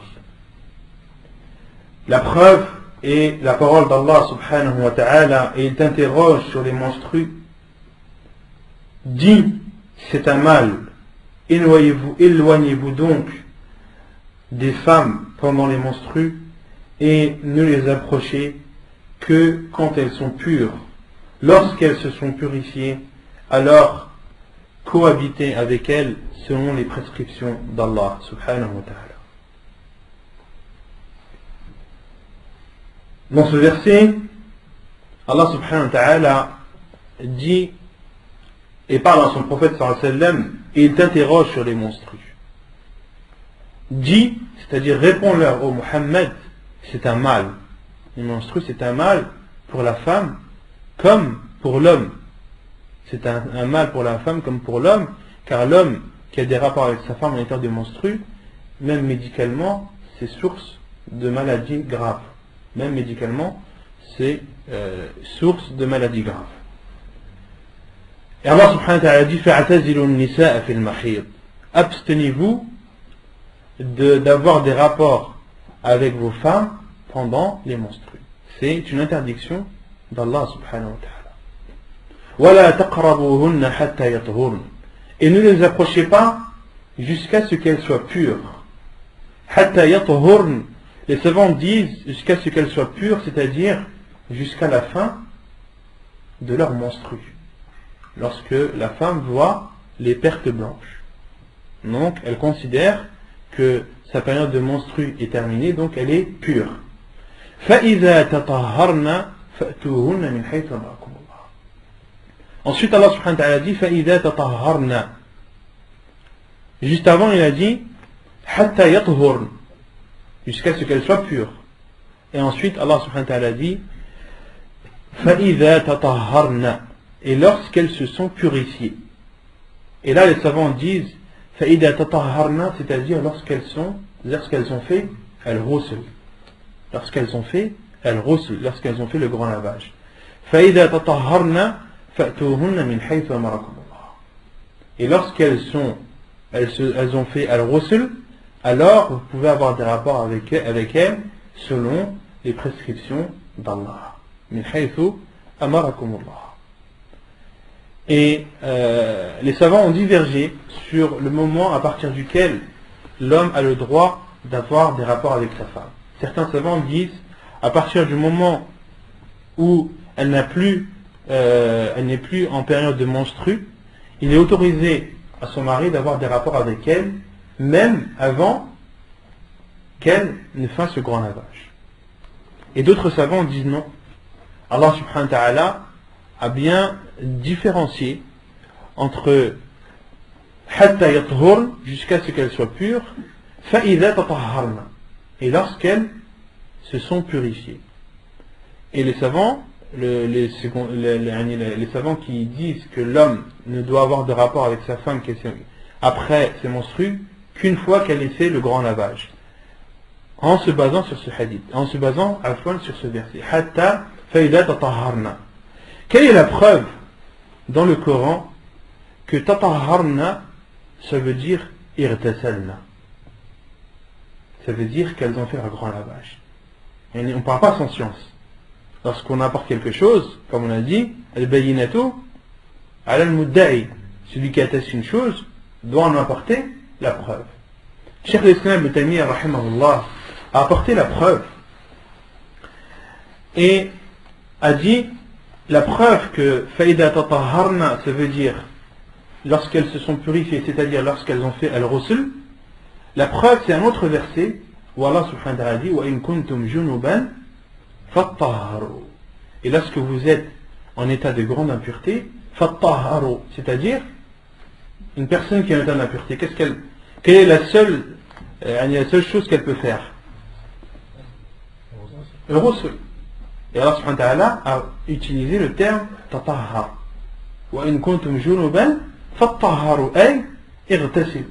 La preuve est la parole d'Allah subhanahu wa ta'ala, et il t'interroge sur les menstrues. Dis, c'est un mal, éloignez-vous donc des femmes pendant les menstrues et ne les approchez que quand elles sont pures. Lorsqu'elles se sont purifiées, alors cohabitez avec elles selon les prescriptions d'Allah subhanahu wa ta'ala. Dans ce verset, Allah subhanahu wa ta'ala dit et parle à son prophète sallallahu alayhi wa sallam et il t'interroge sur les menstrues. Dis, c'est-à-dire réponds-leur, ô Muhammad, c'est un mal. Les menstrues, c'est un mal pour la femme comme pour l'homme. C'est un mal pour la femme comme pour l'homme, car l'homme qui a des rapports avec sa femme en état de menstrues, même médicalement, c'est source de maladies graves. Même médicalement, c'est source de maladies graves. Et Allah subhanahu wa ta'ala dit فَاعْتَزِلُوا النِّسَاءَ فِي الْمَحِيضِ. Abstenez-vous d'avoir des rapports avec vos femmes pendant les menstrues. C'est une interdiction d'Allah subhanahu wa ta'ala. وَلَا تَقْرَبُوهُنَّ حَتَّى يَطْهُرْنَ. Et ne les approchez pas jusqu'à ce qu'elles soient pures. حَتَّى يَطْهُرْنَ. Les savants disent jusqu'à ce qu'elles soient pures, c'est-à-dire jusqu'à la fin de leur menstrue. Lorsque la femme voit les pertes blanches. Donc elle considère que sa période de menstrue est terminée, donc elle est pure. فَإِذَا تَطَهَّرْنَ فَأْتُوهُنَّ مِنْ حَيْثُ أَمَرَكُمُ اللَّهُ. Ensuite Allah subhanahu wa ta'ala dit فَإِذَا تَطَهَّرْنَ. Juste avant il a dit حَتَّى يَطْهُرْنَ, jusqu'à ce qu'elles soient pures. Et ensuite Allah subhanahu wa ta'ala dit فَإِذَا تَطَهَّرْنَ, et lorsqu'elles se sont purifiées. Et là les savants disent فَإِذَا تَطَهَّرْنَ, c'est-à-dire lorsqu'elles ont fait al-ghusl, lorsqu'elles ont fait le grand lavage. فَإِذَا تَطَهَّرْنَ فَأْتُوهُنَّ مِنْ حَيْثُ أَمَرَكُمُ اللَّهُ. Et lorsqu'elles ont fait al-ghusl, alors vous pouvez avoir des rapports avec elles selon les prescriptions d'Allah. مِنْ حَيْثُ أَمَرَكُمُ اللَّهُ. Et les savants ont divergé sur le moment à partir duquel l'homme a le droit d'avoir des rapports avec sa femme. Certains savants disent à partir du moment où elle n'est plus en période de menstrue, il est autorisé à son mari d'avoir des rapports avec elle, même avant qu'elle ne fasse le grand lavage. Et d'autres savants disent non. Allah subhanahu wa ta'ala a bien différencié entre hatta yathurn, jusqu'à ce qu'elles soient pures, fa'idha tatahharna, et lorsqu'elles se sont purifiées. Et les savants, les savants qui disent que l'homme ne doit avoir de rapport avec sa femme après ses menstrues qu'une fois qu'elle ait fait le grand lavage, en se basant sur ce hadith, en se basant à fois sur ce verset, hatta fa'idha tatahharna. Quelle est la preuve dans le Coran que tatahharna, ça veut dire irtasalna, ça veut dire qu'elles ont fait un grand lavage. Et on ne parle pas sans science. Lorsqu'on apporte quelque chose, comme on a dit, al-bayyinatu ala al-mudda'i, celui qui atteste une chose doit en apporter la preuve. Cheikh l'Islam Ibn Taymiyyah rahimahullah a apporté la preuve et a dit la preuve que faïda tatahharna, ça veut dire lorsqu'elles se sont purifiées, c'est-à-dire lorsqu'elles ont fait al-ghusl. La preuve, c'est un autre verset où Allah subhanahu wa ta'ala dit wa in kuntum junuban fattahharu, et lorsque vous êtes en état de grande impureté, fattahharu, c'est-à-dire une personne qui est en état d'impureté, quelle est la seule chose qu'elle peut faire? Le ghusl. Et Allah subhanahu wa ta'ala a utilisé le terme tatahhar. Wa in kuntum junuban fattahharu ay ightasilu.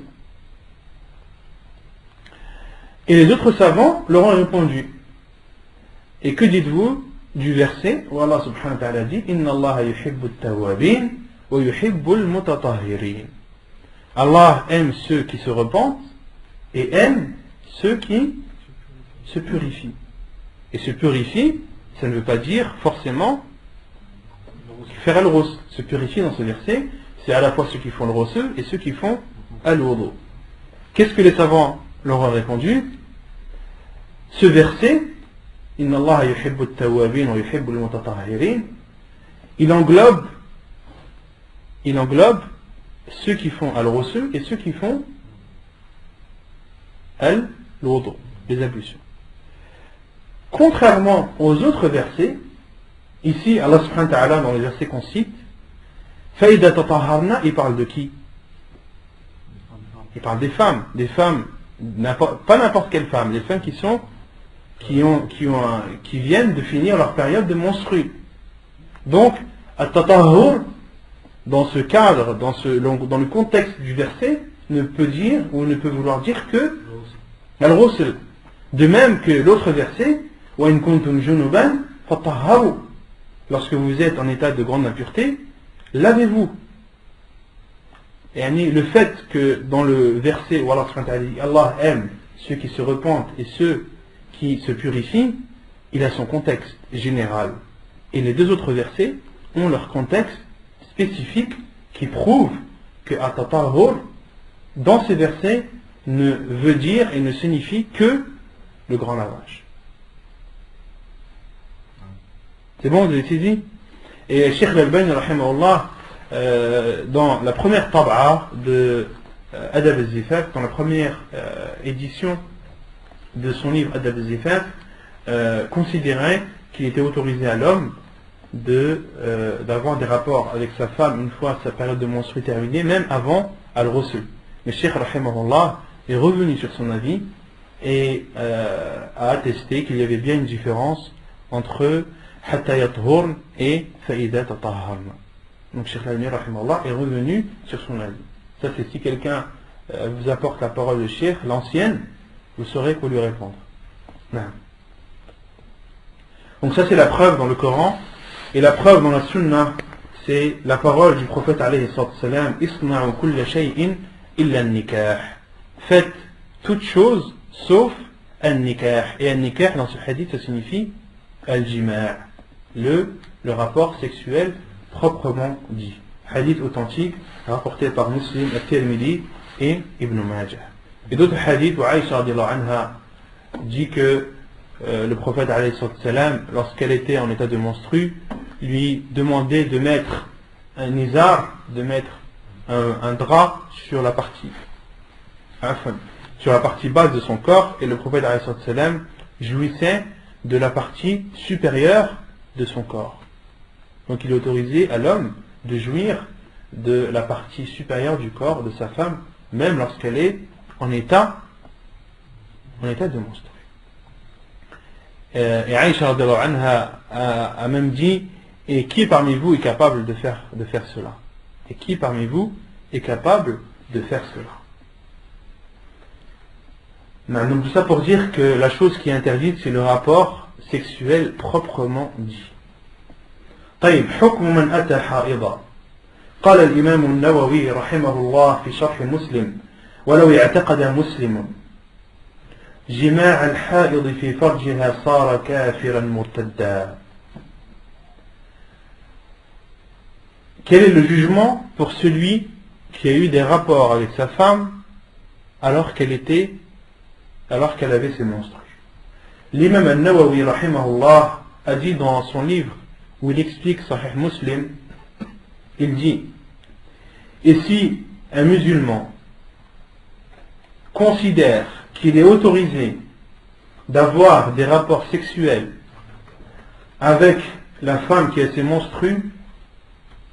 Et les autres savants leur ont répondu. Et que dites-vous du verset où Allah subhanahu wa ta'ala dit inna Allah yuhibbu at-tawwabin wa yuhibbu al-mutatahhirin. Allah aime ceux qui se repentent et aime ceux qui se purifient. Et se purifier, ça ne veut pas dire forcément faire al-ghusl. Se purifier dans ce verset, c'est à la fois ceux qui font le ghusl et ceux qui font al-wudu. Qu'est-ce que les savants leur ont répondu? Ce verset, inna Allah yuhibbu at-tawwabin wa yuhibbu al-mutatahhirin, il englobe ceux qui font al-ghusl et ceux qui font al-wudu, les ablutions. Contrairement aux autres versets, ici Allah subhanahu wa ta'ala dans les versets qu'on cite, faïda tatahharna, il parle de qui? Il parle des femmes, pas n'importe quelle femme, les femmes qui viennent de finir leur période de menstrue. Donc, at-tatahhur, dans ce cadre, dans le contexte du verset, ne peut dire ou ne peut vouloir dire que al-ghusl. De même que l'autre verset, wa in kuntum junuban fatahharu, lorsque vous êtes en état de grande impureté, lavez-vous. le fait que dans le verset où Allah subhanahu wa ta'ala dit Allah aime ceux qui se repentent et ceux qui se purifient, il a son contexte général. Et les deux autres versets ont leur contexte spécifique qui prouve que at-tatahhur dans ces versets ne veut dire et ne signifie que le grand lavage. C'est bon, vous avez saisi? Et Cheikh Al-Albani rahimahullah, dans la première tab'a de Adab al-Zifaf, dans la première édition de son livre Adab al-Zifaf, considérait qu'il était autorisé à l'homme d'avoir des rapports avec sa femme une fois sa période de menstrues terminée, même avant al-Ghusl. Mais Cheikh rahimahullah est revenu sur son avis et a attesté qu'il y avait bien une différence entre hatta yathhurn et faïda tatahharna. Donc Cheikh Al-Albani rahimahullah est revenu sur son avis. Ça, c'est si quelqu'un vous apporte la parole de Cheikh, l'ancienne, vous saurez quoi lui répondre. Non. Donc ça, c'est la preuve dans le Coran. Et la preuve dans la Sunna, c'est la parole du prophète alayhi salam, isna'u kulla shay'in illa an-nikah. Faites toute chose sauf an-nikah. Et an-nikah dans ce hadith, ça signifie al-jima', le rapport sexuel proprement dit. Hadith authentique rapporté par Muslim, At-Tirmidhi et Ibn Majah. Et d'autres hadiths où Aïcha radiyallahu anha dit que le prophète alayhi salam, lorsqu'elle était en état de menstrue, lui demandait de mettre un izar, de mettre un drap sur la partie basse de son corps, et le prophète alayhi salam jouissait de la partie supérieure de son corps. Donc il est autorisé à l'homme de jouir de la partie supérieure du corps de sa femme, même lorsqu'elle est en état de menstruer. Et Aïcha radhiyallahu anha a même dit, et qui parmi vous est capable de faire cela? Et qui parmi vous est capable de faire cela? Donc tout ça pour dire que la chose qui est interdite, c'est le rapport sexuel proprement dit. طيب حكم من أتى حائضا. قال الإمام النووي رحمه الله في شرح مسلم: ولو اعتقد مسلم جماع الحائض في فرجها صار كافرا مرتدا. Quel est le jugement pour celui qui a eu des rapports avec sa femme alors qu'elle avait ses menstrues? L'imam al-Nawawi rahimahullah a dit dans son livre où il explique Sahih Muslim, il dit: et si un musulman considère qu'il est autorisé d'avoir des rapports sexuels avec la femme qui a ses menstrues,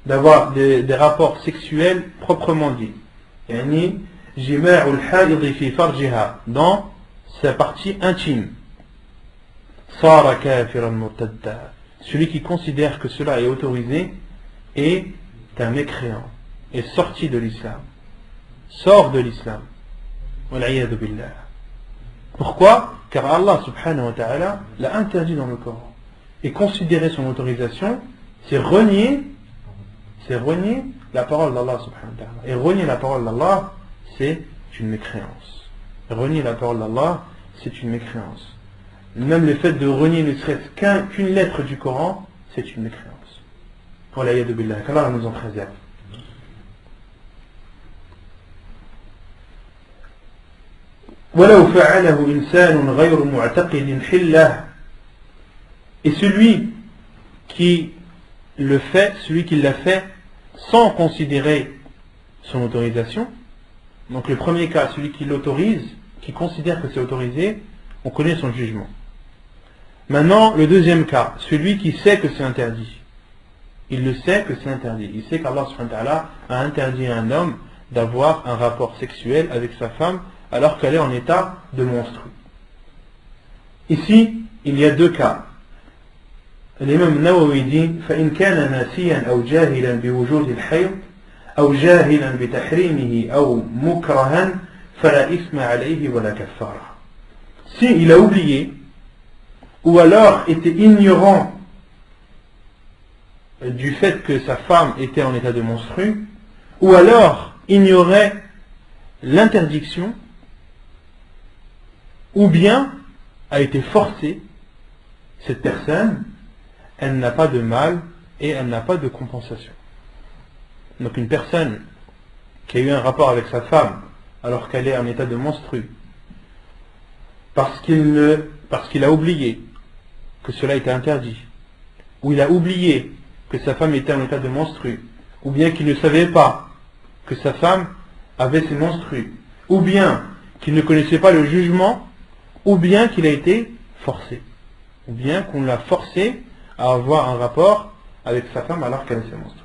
d'avoir des rapports sexuels proprement dit, yani jima'ul haid fi farjiha, dans sa partie intime, sara kafiran murtadda, celui qui considère que cela est autorisé est un mécréant, est sorti de l'islam, sort de l'islam. Wal'iyadu billah. Pourquoi? Car Allah subhanahu wa ta'ala l'a interdit dans le Coran. Et considérer son autorisation, c'est renier la parole d'Allah subhanahu wa ta'ala. Et renier la parole d'Allah, c'est une mécréance. Renier la parole d'Allah, c'est une mécréance. Même le fait de renier ne serait-ce qu'une lettre du Coran, c'est une mécréance. Wal'iyadu billah. Qu'Allah nous en préserve. ولو فعله إنسان غير معتقد حله. Et celui qui le fait, celui qui l'a fait sans considérer son autorisation, donc le premier cas, celui qui l'autorise, qui considère que c'est autorisé, on connaît son jugement. Maintenant, le deuxième cas, celui qui sait que c'est interdit. Il le sait que c'est interdit. Il sait qu'Allah subhanahu wa ta'ala a interdit à un homme d'avoir un rapport sexuel avec sa femme alors qu'elle est en état de menstrue. Ici, il y a deux cas. L'imam Nawawi dit: فإن كان ناسيا أو جاهلا بوجود الحيض أو جاهلا بتحريمه أو مكرها فلا إثم عليه ولا كفارة. Si il a oublié ou alors était ignorant du fait que sa femme était en état de menstrue, ou alors ignorait l'interdiction, ou bien a été forcée, cette personne, elle n'a pas de mal et elle n'a pas de compensation. Donc une personne qui a eu un rapport avec sa femme alors qu'elle est en état de menstru, parce qu'il a oublié que cela était interdit, ou il a oublié que sa femme était en état de menstru, ou bien qu'il ne savait pas que sa femme avait ses menstrues, ou bien qu'il ne connaissait pas le jugement, ou bien qu'il a été forcé, ou bien qu'on l'a forcé à avoir un rapport avec sa femme alors qu'elle a ses menstrues.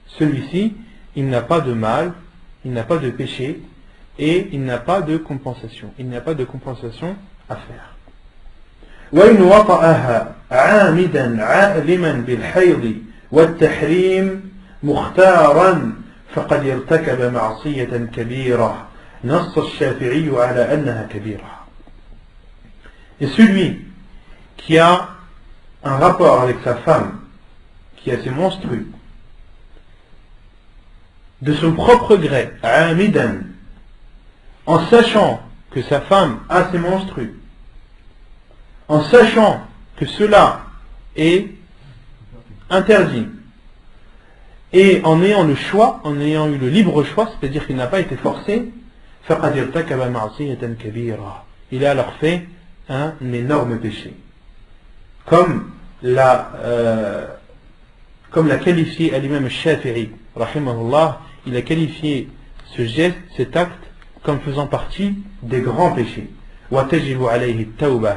Celui-ci, il n'a pas de mal, il n'a pas de péché, et il n'a pas de compensation. Il n'y a pas de compensation à faire. وإن وطأها عامدا عالما بالحيض والتحريم مختارا فقد ارتكب معصية كبيرة نص الشافعي على أنها كبيرة. Et celui qui a un rapport avec sa femme, qui a ses menstrues, de son propre gré, عامدا, en sachant que sa femme a ses menstrues, en sachant que cela est interdit, et en ayant le choix, en ayant eu le libre choix, c'est-à-dire qu'il n'a pas été forcé, فَقَدْ ارْتَكَبَ مَعْصِيَةً كَبِيرًا, il a alors fait un énorme péché. Comme l'a qualifié à l'imam al-Shafi'i, rahimahullah, il a qualifié ce geste, cet acte, comme faisant partie des grands péchés. وَتَجِبُ عَلَيْهِ التَّوْبَةِ,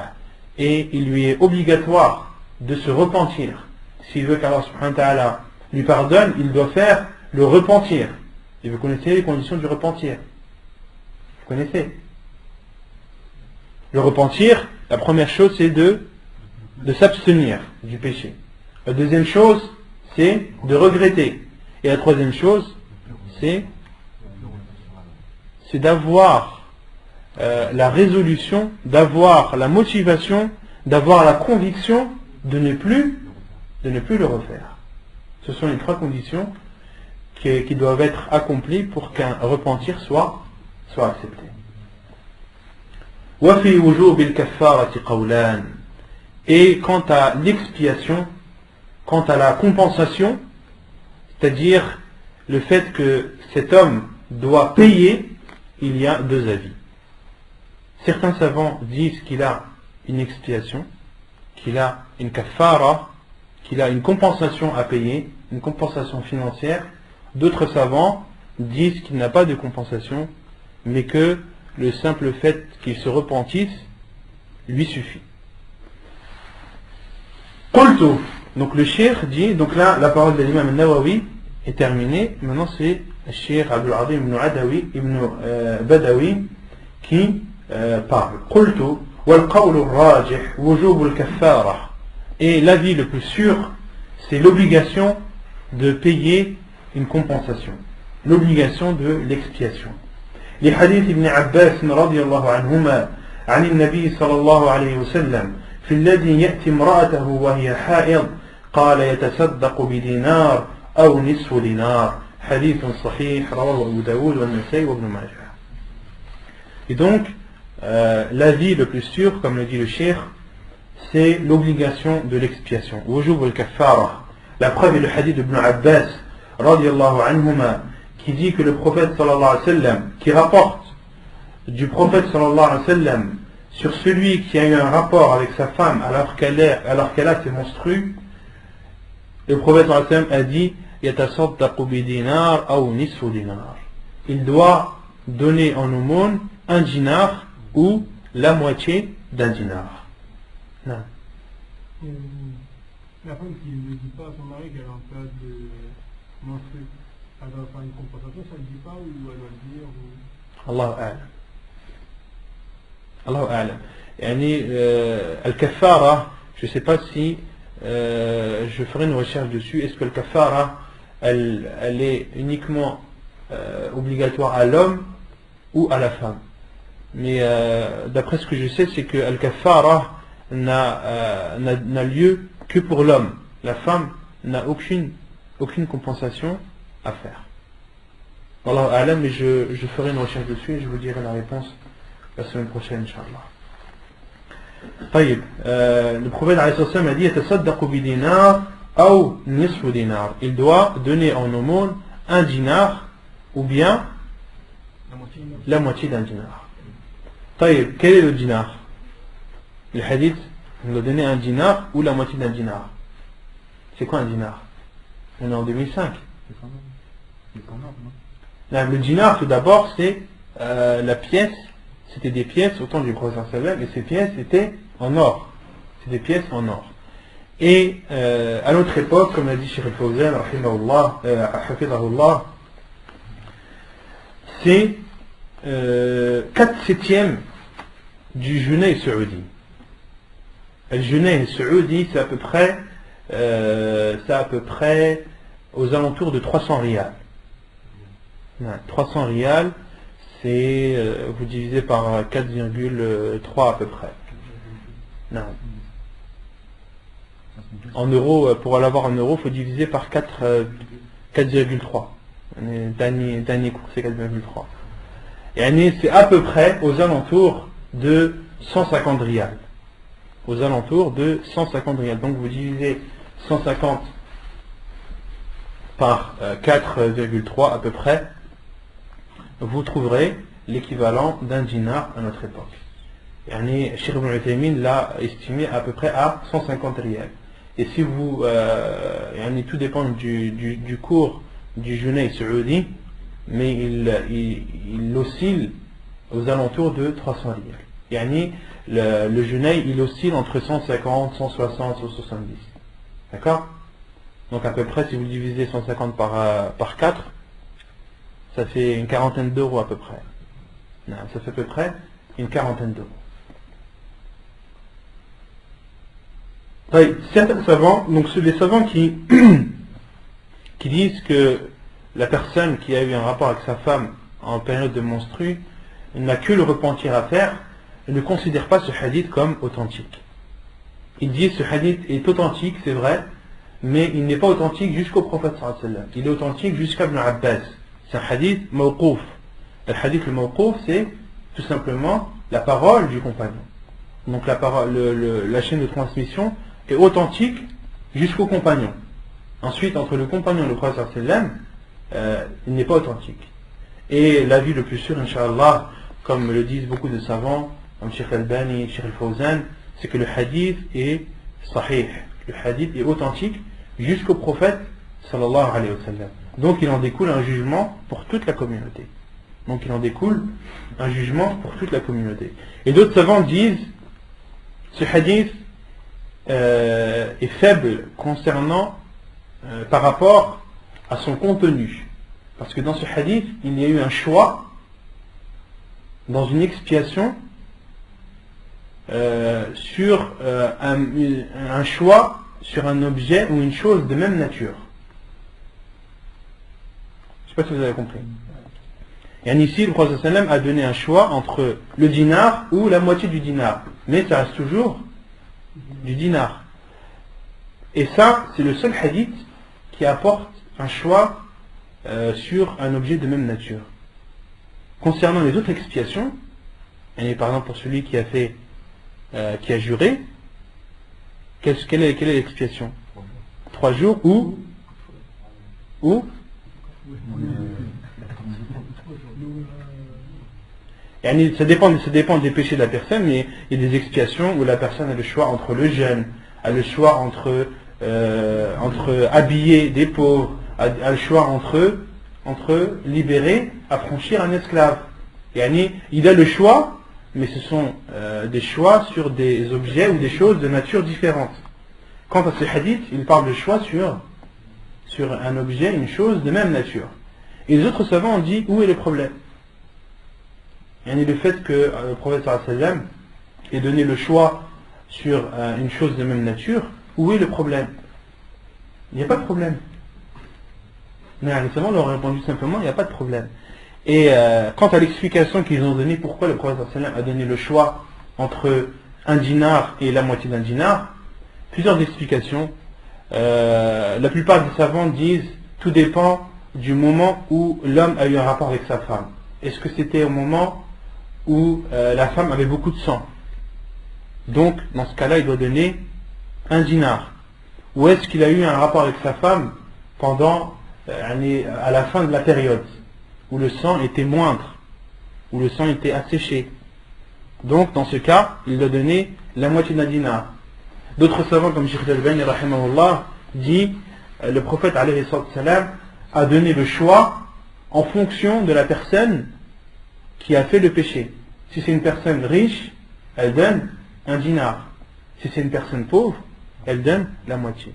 et il lui est obligatoire de se repentir. S'il veut qu'Allah subhanahu wa ta'ala lui pardonne, il doit faire le repentir. Et vous connaissez les conditions du repentir. Vous connaissez? Le repentir, la première chose, c'est de s'abstenir du péché. La deuxième chose, c'est de regretter. Et la troisième chose, c'est d'avoir la résolution, d'avoir la motivation, d'avoir la conviction de ne plus le refaire. Ce sont les trois conditions qui doivent être accomplies pour qu'un repentir soit accepté. وفي وجوب الكفارة قولان. Et quant à l'expiation, quant à la compensation, c'est-à-dire le fait que cet homme doit payer, il y a deux avis. Certains savants disent qu'il a une expiation, qu'il a une kafara, qu'il a une compensation à payer, une compensation financière. D'autres savants disent qu'il n'a pas de compensation, mais que le simple fait qu'il se repentisse lui suffit. Qultu, donc le cheikh dit, donc là la parole de l'imam al-Nawawi est terminée, maintenant c'est le cheikh Abdul Azim ibn Badawi qui parle. Qultu wal qawlu rajih wujub al-kaffara, et l'avis le plus sûr c'est l'obligation de payer une compensation, l'obligation de l'expiation. لحديث ابن عباس رضي الله عنهما عن النبي صلى الله عليه وسلم في الذي يأتي امرأته وهي حائض قال يتصدق بدينار أو نصف دينار حديث صحيح رواه أبو داود والنسائي وابن ماجه. Et donc l'avis le plus sûr, comme le dit le cheikh, c'est l'obligation de l'expiation. Wujub al-kaffara. La preuve est le hadith d'Ibn Abbas radiyallahu anhuma qui dit que le prophète sallallahu alayhi wa sallam, qui rapporte du prophète sallallahu alayhi wa sallam sur celui qui a eu un rapport avec sa femme alors qu'elle a ses menstrues, le prophète sallallahu alayhi wa sallam a dit yatasaddaqu bi dinar aw nisfu dinar, il doit donner en aumône un dinar ou la moitié d'un dinar. Non. La femme qui ne dit pas à son mari qu'elle a un peu de menstrues, elle doit faire une compensation, ça ne dit pas, ou elle doit le dire ou... Allahu a'lam. Allahu a'lam. Yani, al-kaffara, je ne sais pas si je ferai une recherche dessus. Est-ce que le kaffara, elle est uniquement obligatoire à l'homme ou à la femme? Mais d'après ce que je sais, c'est que al-kaffara n'a lieu que pour l'homme. La femme n'a aucune compensation à faire. Wallahu a'lam, mais je ferai une recherche dessus et je vous dirai la réponse la semaine prochaine, Inch'Allah. طيب, le prophète alayhi salam a dit يتصدق بدينار أو نصف دينار. Il doit donner en aumône un dinar ou bien la moitié d'un dinar. طيب, quel est le dinar? Le hadith, il doit donner un dinar ou la moitié d'un dinar. C'est quoi un dinar? On est en 2005. Le dinar, tout d'abord, c'est la pièce. C'était des pièces au temps du prophète sallallahu, et ces pièces étaient en or. C'est des pièces en or. Et à notre époque, comme l'a dit Cheikh Al-Fawzan, hafidhahullah, c'est 4/7 du Junay saoudi. Le Junay saoudi, c'est à peu près aux alentours de 300 riyals. 300 riyals, c'est vous divisez par 4,3 à peu près. Non. En euros, pour l'avoir en euros, il faut diviser par 4,3. Dernier cours, c'est 4,3. Et c'est à peu près aux alentours de 150 riyals. Aux alentours de 150 riyals. Donc vous divisez 150 par 4,3 à peu près, vous trouverez l'équivalent d'un dinar à notre époque. Cheikh Ibn Uthaymin l'a estimé à peu près à 150 riyals. Et si vous, tout dépend du cours du Junay saoudi, mais il oscille aux alentours de 300 riyals. Le Junay, il oscille entre 150, 160, 170. D'accord? Donc à peu près, si vous divisez 150 par 4, ça fait une quarantaine d'euros à peu près. Ça fait à peu près une quarantaine d'euros. Certains savants, donc les savants qui disent que la personne qui a eu un rapport avec sa femme en période de menstru n'a que le repentir à faire, ne considèrent pas ce hadith comme authentique. Ils disent ce hadith est authentique, c'est vrai, mais il n'est pas authentique jusqu'au prophète sallallahu alayhi wa sallam. Il est authentique jusqu'à Ibn Abbas. C'est un hadith mawqouf. Le hadith le mawqouf, c'est tout simplement la parole du compagnon. Donc la chaîne de transmission est authentique jusqu'au compagnon. Ensuite, entre le compagnon et le prophète sallallahu alayhi wa sallam, il n'est pas authentique. Et l'avis le plus sûr, Inch'Allah, comme le disent beaucoup de savants, comme Cheikh Al-Bani, Cheikh Al-Fawzan, c'est que le hadith est sahih. Le hadith est authentique jusqu'au prophète sallallahu alayhi wa sallam. Donc il en découle un jugement pour toute la communauté. Et d'autres savants disent ce hadith est faible concernant par rapport à son contenu. Parce que dans ce hadith, il y a eu un choix dans une expiation sur un choix sur un objet ou une chose de même nature. Je ne sais pas si vous avez compris. Et ici, le prophète sallam a donné un choix entre le dinar ou la moitié du dinar. Mais ça reste toujours du dinar. Et ça, c'est le seul hadith qui apporte un choix sur un objet de même nature. Concernant les autres expiations, et par exemple pour celui qui a juré, quelle est l'expiation? 3 jours ou ça dépend des péchés de la personne, mais il y a des expiations où la personne a le choix entre le jeûne, a le choix entre habiller des pauvres, a le choix entre libérer, affranchir un esclave. Il a le choix, mais ce sont des choix sur des objets ou des choses de nature différente. Quant à ce hadith, il parle de choix sur un objet, une chose de même nature. Et les autres savants ont dit où est le problème. Le fait que le prophète sallallahu alayhi wa sallam ait donné le choix sur une chose de même nature, où est le problème? Il n'y a pas de problème. Mais les savants leur ont répondu simplement, il n'y a pas de problème. Et quant à l'explication qu'ils ont donnée, pourquoi le prophète sallallahu alayhi wa sallam a donné le choix entre un dinar et la moitié d'un dinar, plusieurs explications. La plupart des savants disent tout dépend du moment où l'homme a eu un rapport avec sa femme? Est-ce que c'était au moment où la femme avait beaucoup de sang? Donc, dans ce cas-là, il doit donner 1 dinar. Ou est-ce qu'il a eu un rapport avec sa femme pendant, à la fin de la période, où le sang était moindre, où le sang était asséché? Donc, dans ce cas, il doit donner la moitié d'un dinar. D'autres savants, comme Cheikh Al-Albani, rahimahullah, dit, le prophète, alayhi salam, a donné le choix en fonction de la personne qui a fait le péché. Si c'est une personne riche, elle donne 1 dinar. Si c'est une personne pauvre, elle donne la moitié.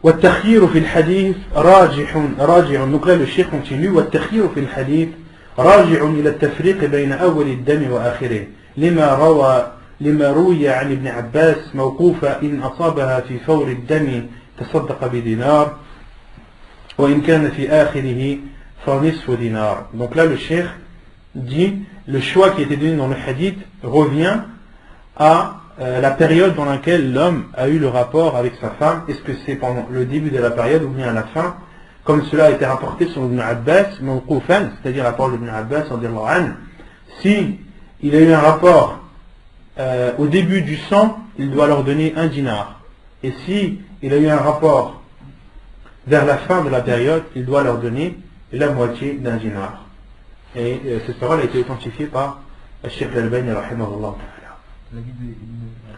والتخيير في الحديث راجع donc là le cheikh continue والتخيير في الحديث راجع إلى التفريق بين أول الدم وآخره لما روي عن ابن عباس موقوفا إن أصابها في فور الدم تصدق بدينار وإن كان في آخره فنصف دينار. Donc là le cheikh dit le choix qui a été donné dans le hadith revient à la période dans laquelle l'homme a eu le rapport avec sa femme. Est-ce que c'est pendant le début de la période ou bien à la fin, comme cela a été rapporté sur Ibn Abbas, mawqufan, c'est-à-dire la parole d'Ibn Abbas, si il a eu un rapport au début du sang, il doit leur donner 1 dinar. Et si il a eu un rapport vers la fin de la période, il doit leur donner la moitié d'un dinar. Et cette parole a été authentifiée par Cheikh Al-Albani, rahimahullah ta'ala.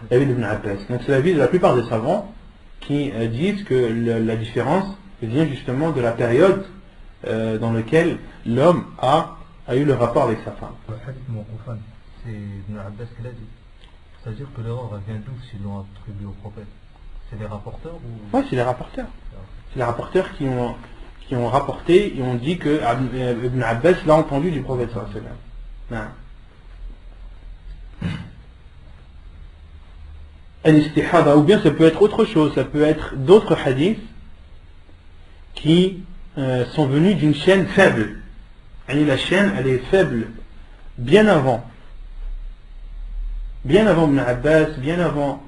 L'avis d'Ibn Abbas. Donc c'est l'avis de la plupart des savants qui disent que la différence vient justement de la période dans laquelle l'homme a eu le rapport avec sa femme. Le hadith mawqufan, c'est Ibn Abbas qui l'a dit. C'est-à-dire que l'erreur vient d'où s'ils l'ont attribué au prophète? C'est les rapporteurs ou... Oui, c'est les rapporteurs. C'est les rapporteurs qui ont rapporté et ont dit que Ibn Abbas l'a entendu du prophète sallallahu alayhi wa sallam. Al-istihada, ou bien ça peut être autre chose, ça peut être d'autres hadiths qui sont venus d'une chaîne faible. Et la chaîne, elle est faible bien avant Ibn Abbas, bien avant,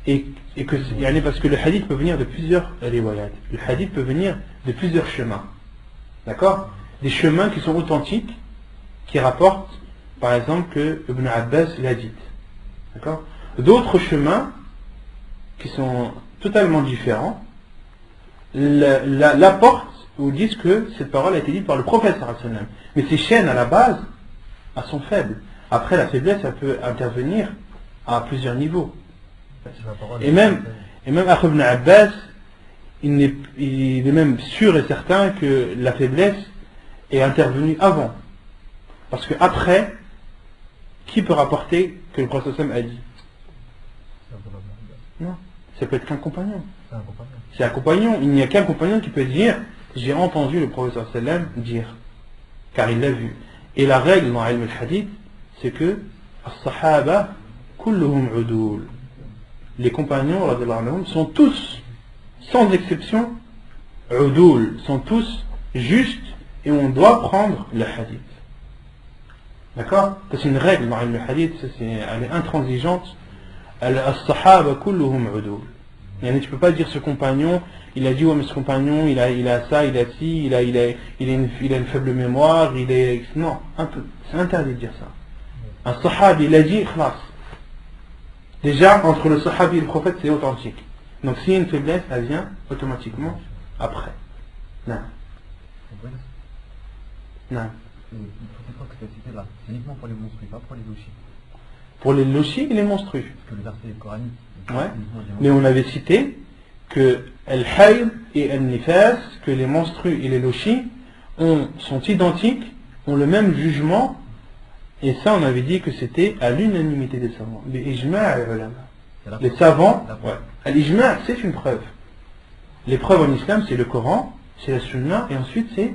et que parce que le hadith peut venir de plusieurs riwayat. Le hadith peut venir de plusieurs chemins. D'accord? Des chemins qui sont authentiques, qui rapportent, par exemple, que Ibn Abbas l'a dit. D'accord? D'autres chemins qui sont totalement différents l'apportent ou disent que cette parole a été dite par le prophète sallallahu alayhi wa sallam. Mais ces chaînes à la base, elles sont faibles. Après la faiblesse, elle peut intervenir à plusieurs niveaux. Et même Ibn Abbas, il est même sûr et certain que la faiblesse est intervenue avant. Parce que après, qui peut rapporter que le prophète sallallahu alayhi wa sallam a dit? Non, ça peut être qu'un compagnon. C'est un compagnon. Il n'y a qu'un compagnon qui peut dire j'ai entendu le prophète sallallahu alayhi wa sallam dire, car il l'a vu. Et la règle dans Ilm al-Hadith, c'est que as-sahaba kulluhum udul. Les compagnons radiyallahu anhum sont tous, sans exception, udul, sont tous justes et on doit prendre le hadith. D'accord? C'est une règle dans Ilm al-Hadith, elle est intransigeante. As-sahaba kulluhum udul. Tu peux pas dire ce compagnon, il a dit ouais mais ce compagnon il a ça, il a ci, il a une faible mémoire, non, c'est interdit de dire ça. Un sahabi il a dit khlas. Déjà entre le sahabi et le prophète c'est authentique. Donc s'il y a une faiblesse, elle vient automatiquement après. Non. Non. C'est uniquement pour les monstrues, pas pour les lochis. Pour les lochis et les monstrues. Parce que le verset coranique. Ouais. Mais on avait cité que Al-Hayd et Al-Nifas, que les menstrues et les lochis sont identiques, ont le même jugement, et ça on avait dit que c'était à l'unanimité des savants. Les savants, Al-Ijma' c'est une preuve. Les preuves en islam c'est le Coran, c'est la Sunna, et ensuite c'est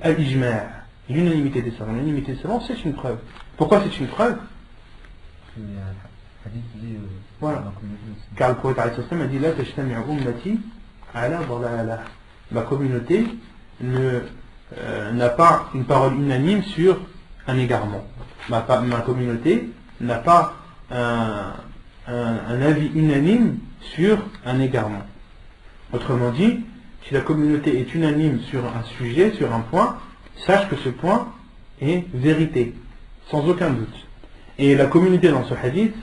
Al-Ijma', l'unanimité des savants. L'unanimité des savants c'est une preuve. Pourquoi c'est une preuve? Voilà. Car le prophète a dit là, ma communauté n'a pas une parole unanime sur un égarement. Ma communauté n'a pas un avis unanime sur un égarement. Autrement dit, si la communauté est unanime sur un sujet, sur un point, sache que ce point est vérité, sans aucun doute. Et la communauté dans ce hadith,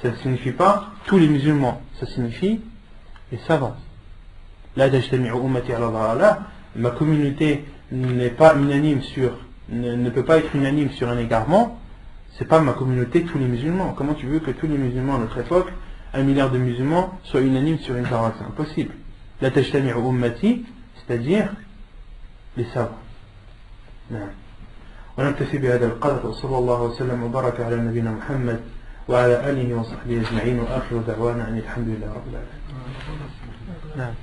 ça ne signifie pas tous les musulmans, ça signifie les savants. La tajtami'u ummati ala dhalala, ma communauté n'est pas unanime ne peut pas être unanime sur un égarement, c'est pas ma communauté tous les musulmans. Comment tu veux que tous les musulmans à notre époque, 1 milliard de musulmans, soient unanimes sur une parole? C'est impossible. La tajtami'u ummati, c'est-à-dire les savants. نعم. ونكتفي بهذا القدر وصلى الله وسلم وبارك على نبينا محمد وعلى آله وصحبه أجمعين وآخر دعوانا أن الحمد لله رب العالمين. نعم.